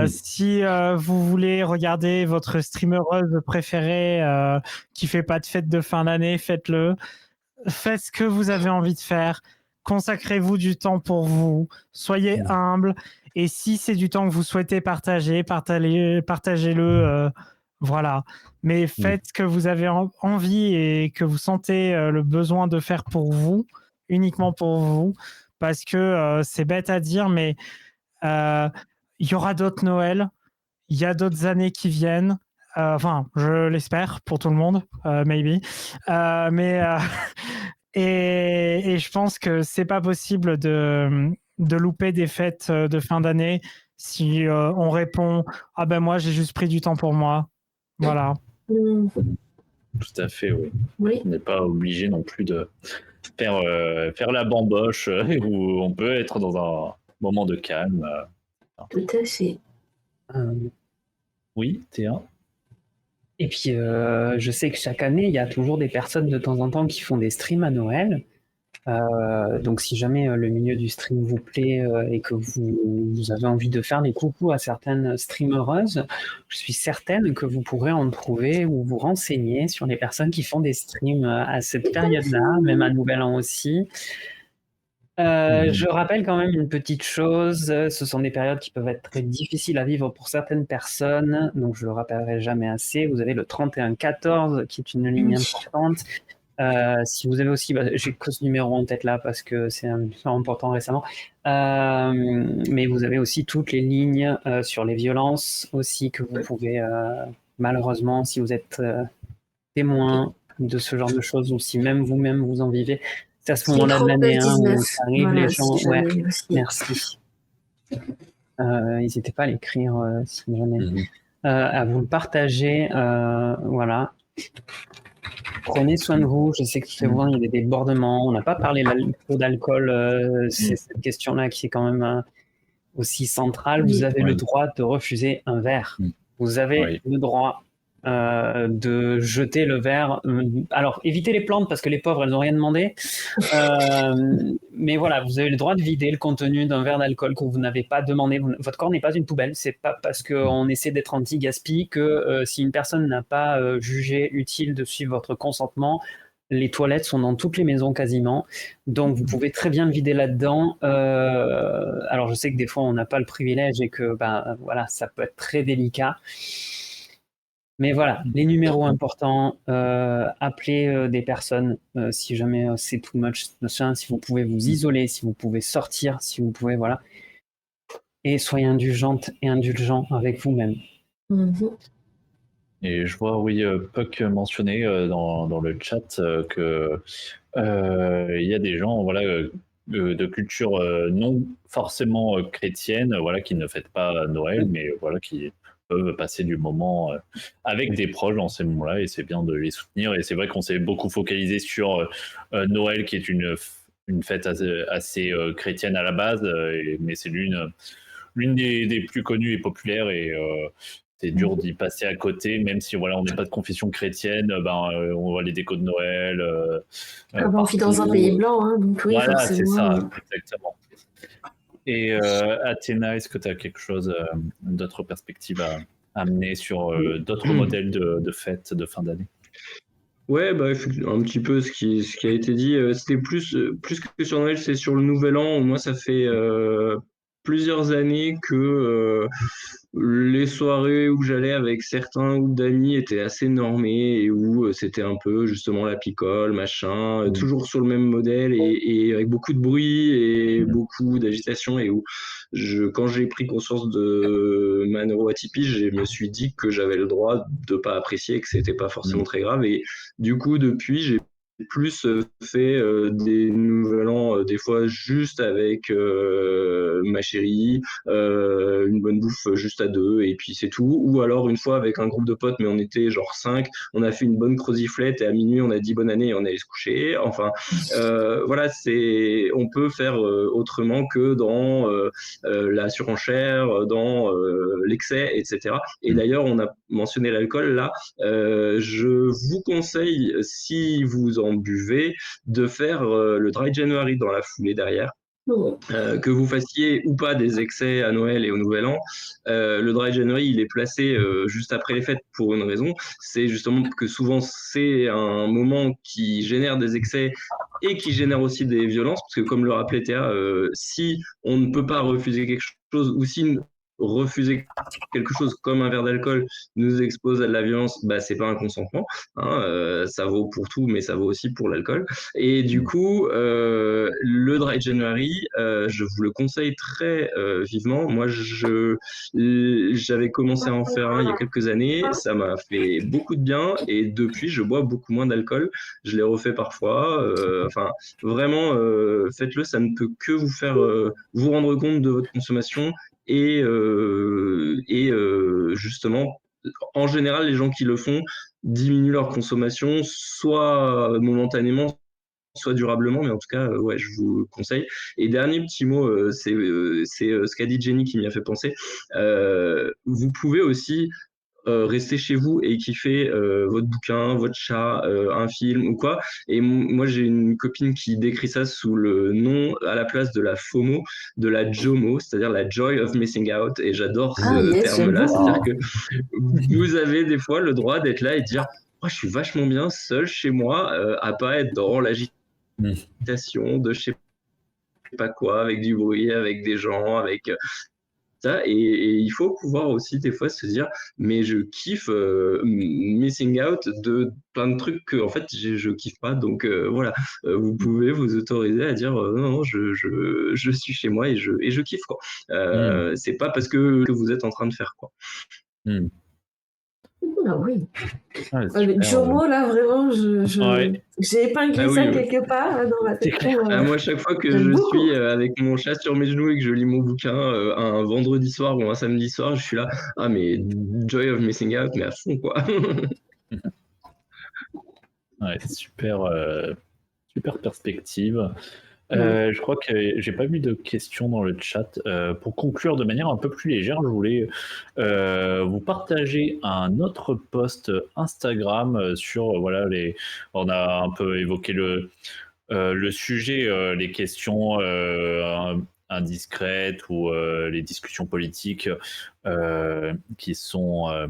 Si vous voulez regarder votre streamereuse préférée qui fait pas de fête de fin d'année, faites-le. Faites ce que vous avez envie de faire. Consacrez-vous du temps pour vous. Soyez humble. Et si c'est du temps que vous souhaitez partager, partagez-le. Voilà. Mais faites ce que vous avez envie et que vous sentez le besoin de faire pour vous, uniquement pour vous. Parce que c'est bête à dire, mais il y aura d'autres Noëls. Il y a d'autres années qui viennent. Enfin, je l'espère pour tout le monde, maybe. Et je pense que c'est pas possible de louper des fêtes de fin d'année si on répond « Ah ben moi, j'ai juste pris du temps pour moi. » Voilà. Tout à fait, oui. Oui. On n'est pas obligé non plus de faire la bamboche où on peut être dans un moment de calme. Tout à fait. Oui, Théa. Et puis, je sais que chaque année, il y a toujours des personnes de temps en temps qui font des streams à Noël. Donc, si jamais le milieu du stream vous plaît et que vous avez envie de faire des coucous à certaines streamereuses, je suis certaine que vous pourrez en trouver ou vous renseigner sur les personnes qui font des streams à cette période-là, même à Nouvel An aussi. Je rappelle quand même une petite chose, ce sont des périodes qui peuvent être très difficiles à vivre pour certaines personnes, donc je le rappellerai jamais assez. Vous avez le 31-14 qui est une ligne importante. Si vous avez aussi, j'ai que ce numéro en tête là parce que c'est un numéro important récemment, mais vous avez aussi toutes les lignes sur les violences aussi que vous pouvez, malheureusement, si vous êtes témoin de ce genre de choses ou si même vous-même vous en vivez, c'est à ce moment-là de l'année où ça arrive, voilà, les gens. si Ouais, aussi. merci. N'hésitez pas à l'écrire si jamais. À vous le partager, voilà. Prenez soin de vous. Je sais que souvent il y a des débordements. On n'a pas parlé trop d'alcool. C'est cette question-là qui est quand même aussi centrale. Vous avez le droit de refuser un verre. Vous avez le droit de jeter le verre. Alors, évitez les plantes parce que les pauvres, elles n'ont rien demandé. Mais voilà, vous avez le droit de vider le contenu d'un verre d'alcool que vous n'avez pas demandé. Votre corps n'est pas une poubelle. C'est pas parce qu'on essaie d'être anti-gaspi que si une personne n'a pas jugé utile de suivre votre consentement, les toilettes sont dans toutes les maisons quasiment. Donc, vous pouvez très bien le vider là-dedans. Alors, je sais que des fois, on n'a pas le privilège et que voilà, ça peut être très délicat. Mais voilà, les numéros importants, appelez des personnes si jamais c'est too much, si vous pouvez vous isoler, si vous pouvez sortir, si vous pouvez, voilà. Et soyez indulgente et indulgent avec vous-même. Et je vois, oui, Puck mentionner dans le chat que il y a des gens, voilà, de culture non forcément chrétienne, voilà, qui ne fêtent pas Noël, mais voilà, qui peuvent passer du moment avec des proches dans ces moments-là, et c'est bien de les soutenir. Et c'est vrai qu'on s'est beaucoup focalisé sur Noël, qui est une fête assez chrétienne à la base, mais c'est l'une des plus connues et populaires, et c'est dur d'y passer à côté, même si voilà, on n'est pas de confession chrétienne, on voit les décos de Noël. On vit dans un pays blanc, hein, donc oui, voilà, forcément. c'est ça, exactement. Et Athéna, est-ce que tu as quelque chose, d'autres perspectives à amener sur d'autres modèles de fêtes de fin d'année? Ouais, un petit peu ce qui a été dit. C'était plus que sur Noël, c'est sur le Nouvel An. Moi, ça fait plusieurs années que les soirées où j'allais avec certains groupes d'amis étaient assez normées et où c'était un peu justement la picole, machin, toujours sur le même modèle et avec beaucoup de bruit et beaucoup d'agitation, et où quand j'ai pris conscience de ma neuroatypie, je me suis dit que j'avais le droit de pas apprécier, que c'était pas forcément très grave, et du coup depuis j'ai plus fait des Nouvel An, des fois juste avec ma chérie, une bonne bouffe juste à deux, et puis c'est tout. Ou alors une fois avec un groupe de potes, mais on était genre 5, on a fait une bonne croziflette et à minuit on a dit bonne année et on allait se coucher. Enfin, voilà, on peut faire autrement que dans la surenchère, dans l'excès, etc. Et d'ailleurs, on a mentionné l'alcool là. Je vous conseille, si vous en buvez, de faire le Dry January dans la foulée derrière. Que vous fassiez ou pas des excès à Noël et au Nouvel An, le Dry January, il est placé juste après les fêtes pour une raison. C'est justement que souvent c'est un moment qui génère des excès et qui génère aussi des violences, parce que comme le rappelait Théa, si on ne peut pas refuser quelque chose, ou si refuser quelque chose comme un verre d'alcool nous expose à de la violence, bah, c'est pas un consentement. Hein, ça vaut pour tout, mais ça vaut aussi pour l'alcool. Et du coup, le Dry January, je vous le conseille très vivement. Moi, j'avais commencé à en faire un il y a quelques années. Ça m'a fait beaucoup de bien. Et depuis, je bois beaucoup moins d'alcool. Je l'ai refait parfois. Enfin, vraiment, faites-le. Ça ne peut que vous faire vous rendre compte de votre consommation et justement, en général, les gens qui le font diminuent leur consommation, soit momentanément, soit durablement, mais en tout cas, ouais, je vous le conseille. Et dernier petit mot, c'est ce qu'a dit Jenny qui m'y a fait penser. Vous pouvez aussi rester chez vous et kiffer votre bouquin, votre chat, un film ou quoi. Et moi, j'ai une copine qui décrit ça sous le nom, à la place de la FOMO, de la JOMO, c'est-à-dire la Joy of Missing Out. Et j'adore ce terme-là, c'est-à-dire que vous avez des fois le droit d'être là et de dire oh, je suis vachement bien seul chez moi, à pas être dans l'agitation de je sais pas quoi, avec du bruit, avec des gens, avec ça. Et il faut pouvoir aussi des fois se dire mais je kiffe missing out de plein de trucs que en fait je kiffe pas. Donc voilà, vous pouvez vous autoriser à dire non, je suis chez moi et je kiffe quoi. C'est pas parce que vous êtes en train de faire quoi. Ah oui. Ouais, Le Jomo, là, vraiment, j'ai épinglé ça quelque part là, dans ma tête. Moi, chaque fois que je suis avec mon chat sur mes genoux et que je lis mon bouquin un vendredi soir ou un samedi soir, je suis là, ah mais Joy of Missing Out, mais à fond quoi. Ouais, super perspective. Je crois que j'ai pas vu de questions dans le chat. Pour conclure de manière un peu plus légère, je voulais vous partager un autre post Instagram sur voilà on a un peu évoqué le sujet, les questions indiscrètes ou les discussions politiques qui sont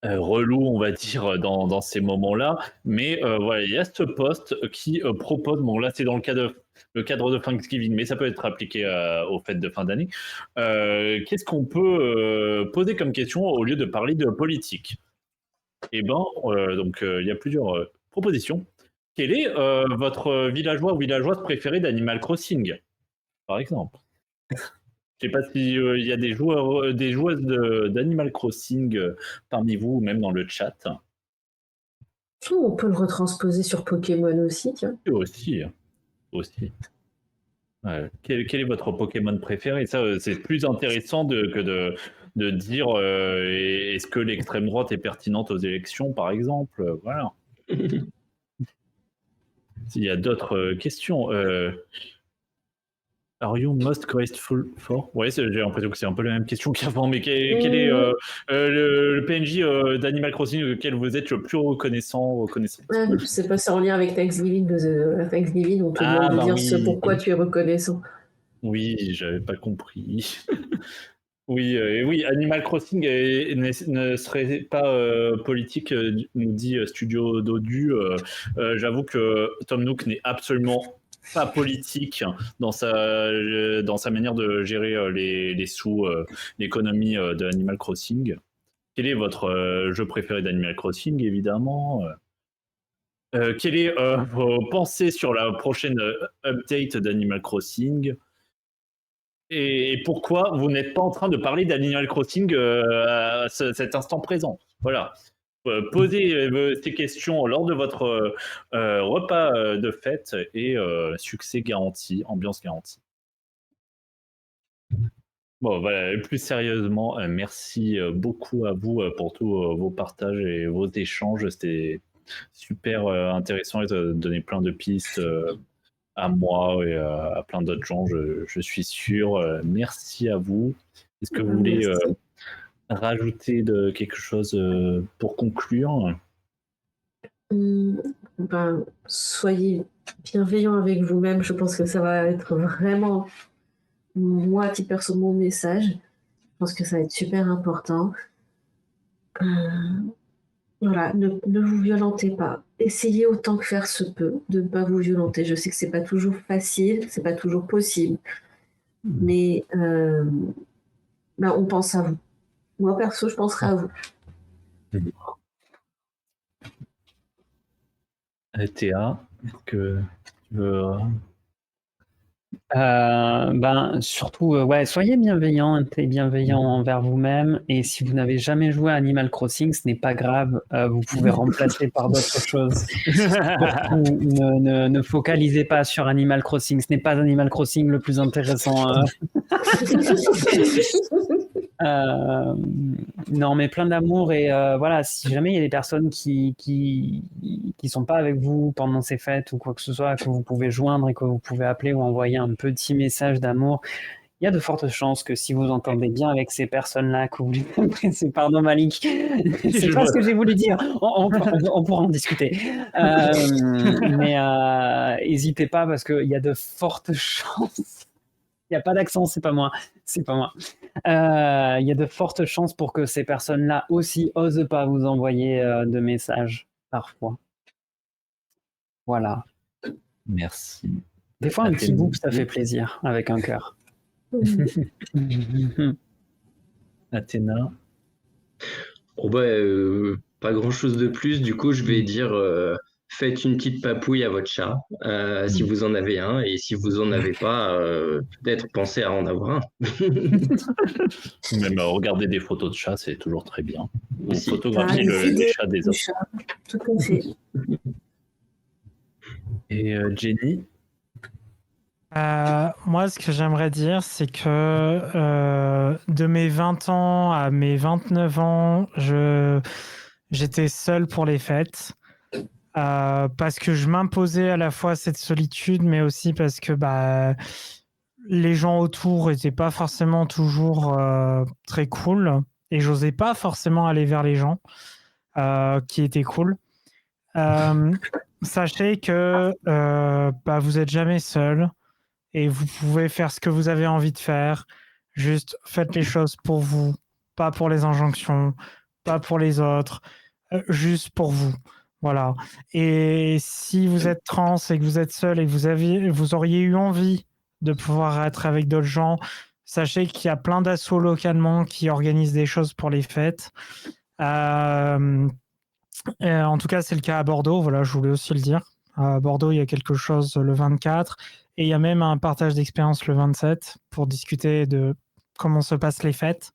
relou, on va dire, dans ces moments-là. Mais voilà, il y a ce post qui propose, bon là c'est dans le cadre de Thanksgiving, mais ça peut être appliqué aux fêtes de fin d'année. Qu'est-ce qu'on peut poser comme question au lieu de parler de politique? Eh ben, donc il y a plusieurs propositions. Quel est votre villageois ou villageoise préféré d'Animal Crossing, par exemple? Je sais pas s'il y a des joueuses d'Animal Crossing parmi vous, ou même dans le chat. On peut le retransposer sur Pokémon aussi, tiens. Aussi. Quel est votre Pokémon préféré? Ça, c'est plus intéressant que de dire est-ce que l'extrême droite est pertinente aux élections, par exemple? Voilà. S'il y a d'autres questions. Are you most grateful for? Ouais, j'ai l'impression que c'est un peu la même question qu'avant, mais quel est le PNJ d'Animal Crossing auquel vous êtes le plus reconnaissant? C'est pas ça en lien avec Thanksgiving. Thanksgiving, on te demande de dire ce pourquoi tu es reconnaissant. Oui, j'avais pas compris. Oui, Animal Crossing ne serait pas politique, nous dit Studio Dodu. J'avoue que Tom Nook n'est absolument pas politique dans sa manière de gérer les sous, l'économie de Animal Crossing. Quel est votre jeu préféré d'Animal Crossing, évidemment? Quelles sont vos pensées sur la prochaine update d'Animal Crossing? Et pourquoi vous n'êtes pas en train de parler d'Animal Crossing à cet instant présent? Voilà. Posez ces questions lors de votre repas de fête et succès garanti, ambiance garantie. Bon, voilà, plus sérieusement, merci beaucoup à vous pour tous vos partages et vos échanges. C'était super intéressant et ça a donné plein de pistes à moi et à plein d'autres gens, je suis sûr. Merci à vous. Est-ce que vous voulez rajouter quelque chose pour conclure? Soyez bienveillants avec vous-même. Je pense que ça va être vraiment, moi, à titre perso, mon message. Je pense que ça va être super important. Voilà, ne vous violentez pas. Essayez autant que faire se peut de ne pas vous violenter. Je sais que c'est pas toujours facile, c'est pas toujours possible. Mais ben, on pense à vous. Moi, perso, je penserai à vous. Théa, est-ce que tu veux... Surtout, soyez bienveillant et bienveillant envers vous-même. Et si vous n'avez jamais joué à Animal Crossing, ce n'est pas grave. Vous pouvez remplacer par d'autres choses. Surtout, ne focalisez pas sur Animal Crossing. Ce n'est pas Animal Crossing le plus intéressant. Non, mais plein d'amour et voilà, si jamais il y a des personnes qui sont pas avec vous pendant ces fêtes ou quoi que ce soit, que vous pouvez joindre et que vous pouvez appeler ou envoyer un petit message d'amour, il y a de fortes chances que si vous entendez bien avec ces personnes-là, que vous les appréciez, pardon Malik, c'est pas ce que j'ai voulu dire, on pourra en discuter. Mais n'hésitez pas parce qu'il y a de fortes chances. Il n'y a pas d'accent, c'est pas moi. Il y a de fortes chances pour que ces personnes-là aussi osent pas vous envoyer de messages parfois. Voilà. Merci. Des fois, un petit bout, ça fait plaisir avec un cœur. Athéna. Pas grand-chose de plus. Du coup, je vais dire faites une petite papouille à votre chat si vous en avez un. Et si vous en avez pas, peut-être pensez à en avoir un. Même regarder des photos de chats, c'est toujours très bien. Ou Aussi. photographier les chats des autres. Tout à fait. Et Jenny? Moi, ce que j'aimerais dire, c'est que de mes 20 ans à mes 29 ans, j'étais seul pour les fêtes. Parce que je m'imposais à la fois cette solitude, mais aussi parce que les gens autour n'étaient pas forcément toujours très cool. Et j'osais pas forcément aller vers les gens qui étaient cool. Sachez que vous n'êtes jamais seul. Et vous pouvez faire ce que vous avez envie de faire. Juste faites les choses pour vous, pas pour les injonctions, pas pour les autres, juste pour vous. Voilà. Et si vous êtes trans et que vous êtes seul et que vous auriez eu envie de pouvoir être avec d'autres gens, sachez qu'il y a plein d'assauts localement qui organisent des choses pour les fêtes. En tout cas, c'est le cas à Bordeaux. Voilà, je voulais aussi le dire. À Bordeaux, il y a quelque chose le 24. Et il y a même un partage d'expérience le 27 pour discuter de comment se passent les fêtes.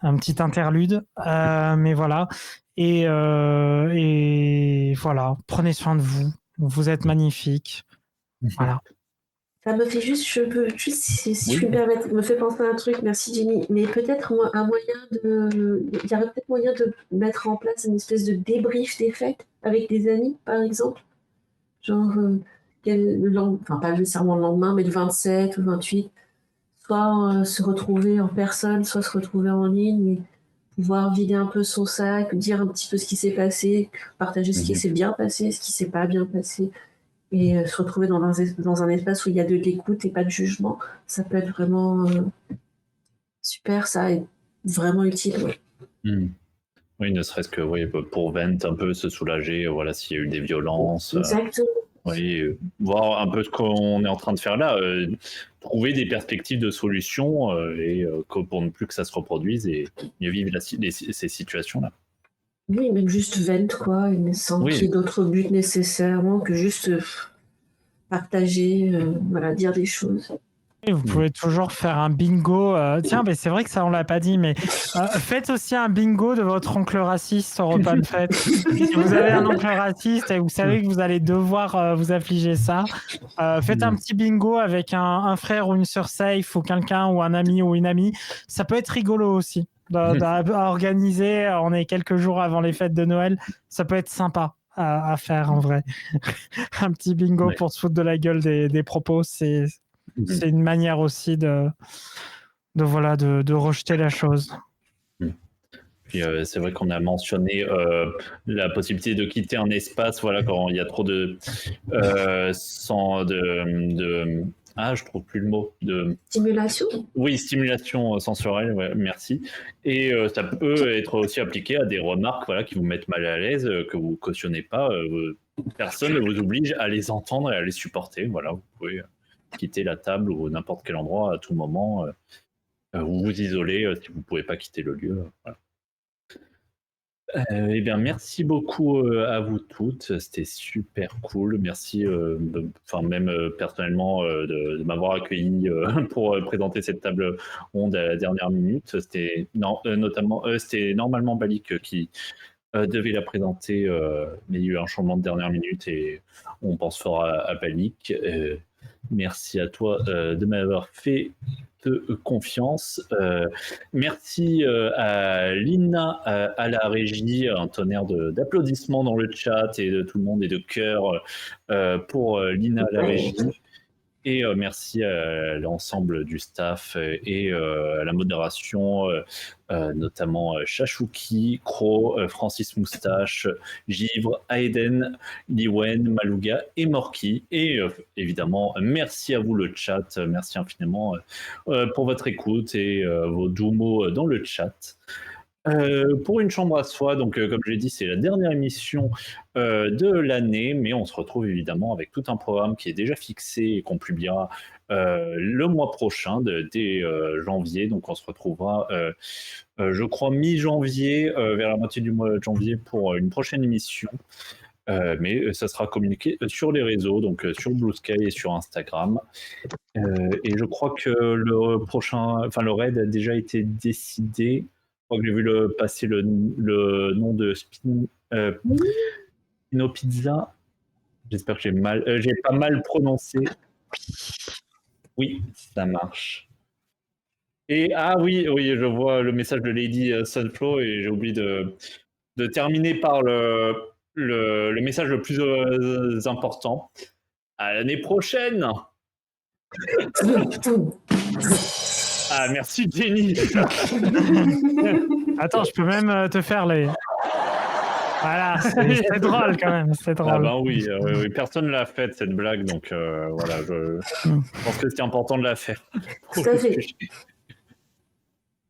Un petit interlude. Mais voilà. Et voilà, prenez soin de vous. Vous êtes magnifiques. Voilà. Ça me fait juste, si je peux me permettre, me fait penser à un truc, merci Jenny, mais peut-être il y aurait peut-être moyen de mettre en place une espèce de débrief des fêtes avec des amis, par exemple. Genre, pas nécessairement le lendemain, mais le 27 ou le 28, soit se retrouver en personne, soit se retrouver en ligne, et pouvoir vider un peu son sac, dire un petit peu ce qui s'est passé, partager ce qui s'est bien passé, ce qui s'est pas bien passé, et se retrouver dans un espace où il y a de l'écoute et pas de jugement. Ça peut être vraiment super, ça est vraiment utile. Ouais. Oui, ne serait-ce que pour vent un peu se soulager, voilà, s'il y a eu des violences. Exactement. Oui, voir un peu ce qu'on est en train de faire là, trouver des perspectives de solutions pour ne plus que ça se reproduise et mieux vivre ces situations-là. Oui, même juste vent, quoi, sans qu'il y ait d'autres buts nécessairement que juste partager, dire des choses. Et vous pouvez toujours faire un bingo. Tiens, mais c'est vrai que ça, on l'a pas dit, mais faites aussi un bingo de votre oncle raciste au repas de fête. Si vous avez un oncle raciste et vous savez que vous allez devoir vous affliger ça, faites un petit bingo avec un frère ou une sœur safe ou quelqu'un ou un ami ou une amie. Ça peut être rigolo aussi à organiser. On est quelques jours avant les fêtes de Noël. Ça peut être sympa à faire en vrai. Un petit bingo pour se foutre de la gueule des propos, c'est une manière aussi de rejeter la chose. Puis c'est vrai qu'on a mentionné la possibilité de quitter un espace, voilà, quand il y a trop de je trouve plus le mot. Stimulation ? Oui, stimulation sensorielle, ouais, merci. Et ça peut être aussi appliqué à des remarques, voilà, qui vous mettent mal à l'aise, que vous cautionnez pas. Personne ne vous oblige à les entendre et à les supporter. Voilà, vous pouvez quitter la table ou n'importe quel endroit à tout moment. vous vous isolez si vous ne pouvez pas quitter le lieu. Voilà. Eh bien, merci beaucoup à vous toutes. C'était super cool. Merci, même personnellement, de m'avoir accueilli pour présenter cette table ronde à la dernière minute. C'était c'était normalement Balik qui devait la présenter, mais il y a eu un changement de dernière minute et on pense fort à Balik. Merci à toi de m'avoir fait confiance. Merci à Lina à la régie, un tonnerre d'applaudissements dans le chat et de tout le monde et de cœur pour Lina à la régie. Et merci à l'ensemble du staff et à la modération, notamment Chachouki, Cro, Francis Moustache, Givre, Aiden, Liwen, Malouga et Morki. Et évidemment, merci à vous le chat, merci infiniment pour votre écoute et vos doux mots dans le chat. Pour une chambre à soi, donc comme je l'ai dit, c'est la dernière émission de l'année, mais on se retrouve évidemment avec tout un programme qui est déjà fixé et qu'on publiera le mois prochain, dès janvier. Donc on se retrouvera, je crois, mi-janvier, vers la moitié du mois de janvier pour une prochaine émission. Mais ça sera communiqué sur les réseaux, donc sur Blue Sky et sur Instagram. Et je crois que le raid a déjà été décidé. Je crois que j'ai vu passer le nom de Spino Pizza. J'espère que j'ai pas mal prononcé. Oui, ça marche. Et oui, je vois le message de Lady Sunflow et j'ai oublié de terminer par le message le plus important. À l'année prochaine. Ah, merci Jenny. Attends, je peux même te faire les... Voilà, c'est drôle quand même, c'est drôle. Ah ben oui, personne ne l'a faite cette blague, donc voilà, je pense que c'est important de la faire. Tout à fait.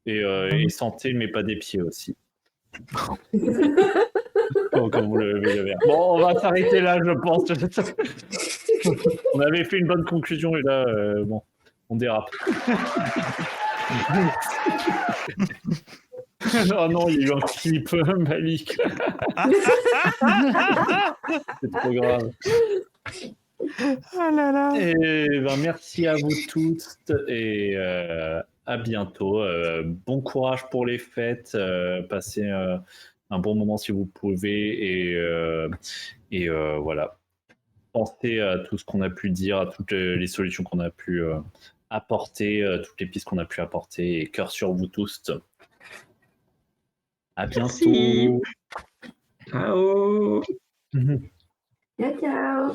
Et santé, mais pas des pieds aussi. Quand vous levez le verre. Bon, on va s'arrêter là, je pense. On avait fait une bonne conclusion et là, bon, on dérape. Oh non, il y a eu un clip, Malik. C'est trop grave. Oh là là. Et merci à vous tous et à bientôt. Bon courage pour les fêtes. Passez un bon moment si vous pouvez et voilà. Pensez à tout ce qu'on a pu dire, à toutes les solutions qu'on a pu apporter, toutes les pistes qu'on a pu apporter et cœur sur vous tous. À bientôt. Ciao. Ciao, ciao.